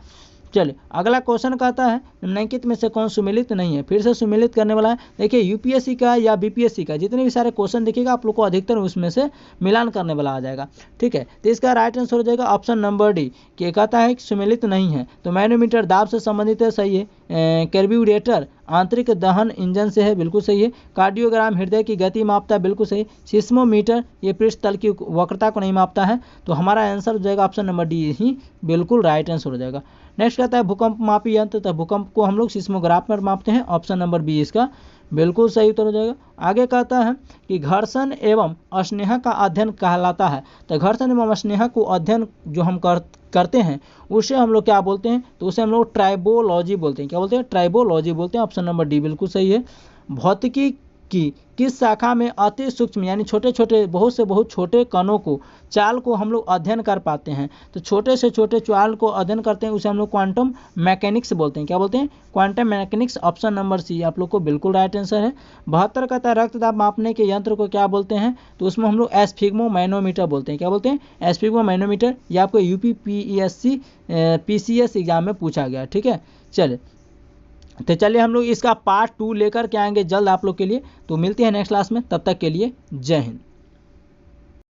चलिए अगला क्वेश्चन कहता है निम्नलिखित में से कौन सुमेलित नहीं है। फिर से सुमेलित करने वाला है। देखिए यूपीएससी का या बीपीएससी का जितने भी सारे क्वेश्चन देखिएगा आप लोग को अधिकतर उसमें से मिलान करने वाला आ जाएगा, ठीक है। तो इसका राइट आंसर हो जाएगा ऑप्शन नंबर डी, कि कहता है कि सुमेलित नहीं है। तो मैनोमीटर दाब से संबंधित है, सही है। कार्ब्यूरेटर आंतरिक दहन इंजन से है, बिल्कुल सही है। कार्डियोग्राम हृदय की गति मापता है, बिल्कुल सही। सिस्मोमीटर ये पृष्ठ तल की वक्रता को नहीं मापता है। तो हमारा आंसर हो जाएगा ऑप्शन नंबर डी ही बिल्कुल राइट आंसर हो जाएगा। नेक्स्ट कहता है भूकंप मापी यंत्र, तो भूकंप को हम लोग सिस्मोग्राफ में मापते हैं। ऑप्शन नंबर बी इसका बिल्कुल सही उत्तर हो जाएगा। आगे कहता है कि घर्षण एवं अस्नेह का अध्ययन कहलाता है। तो घर्षण एवं अस्नेह को अध्ययन जो हम करते हैं उसे हम लोग क्या बोलते हैं, तो उसे हम लोग ट्राइबोलॉजी बोलते हैं। क्या बोलते हैं? ट्राइबोलॉजी बोलते हैं। ऑप्शन नंबर डी बिल्कुल सही है। भौतिकी की किस शाखा में अति सूक्ष्म यानी छोटे छोटे बहुत से बहुत छोटे कणों को, चाल को हम लोग अध्ययन कर पाते हैं? तो छोटे से छोटे चाल को अध्ययन करते हैं उसे हम लोग क्वांटम मैकेनिक्स बोलते हैं। क्या बोलते हैं? Quantum mechanics. Option number C आप लोग को बिल्कुल राइट आंसर है। 72 कहता है रक्तदाब मापने के यंत्र को क्या बोलते हैं, तो उसमें हम लोग एस्फिग्मो मैनोमीटर बोलते हैं। क्या बोलते हैं? एस्फिग्मो मैनोमीटर। ये आपको यूपीपीएससी PCS एग्जाम में पूछा गया, ठीक है। चलिए तो चलिए हम लोग इसका पार्ट 2 लेकर के आएंगे जल्द आप लोग के लिए। तो मिलते हैं नेक्स्ट क्लास में, तब तक के लिए जय हिंद।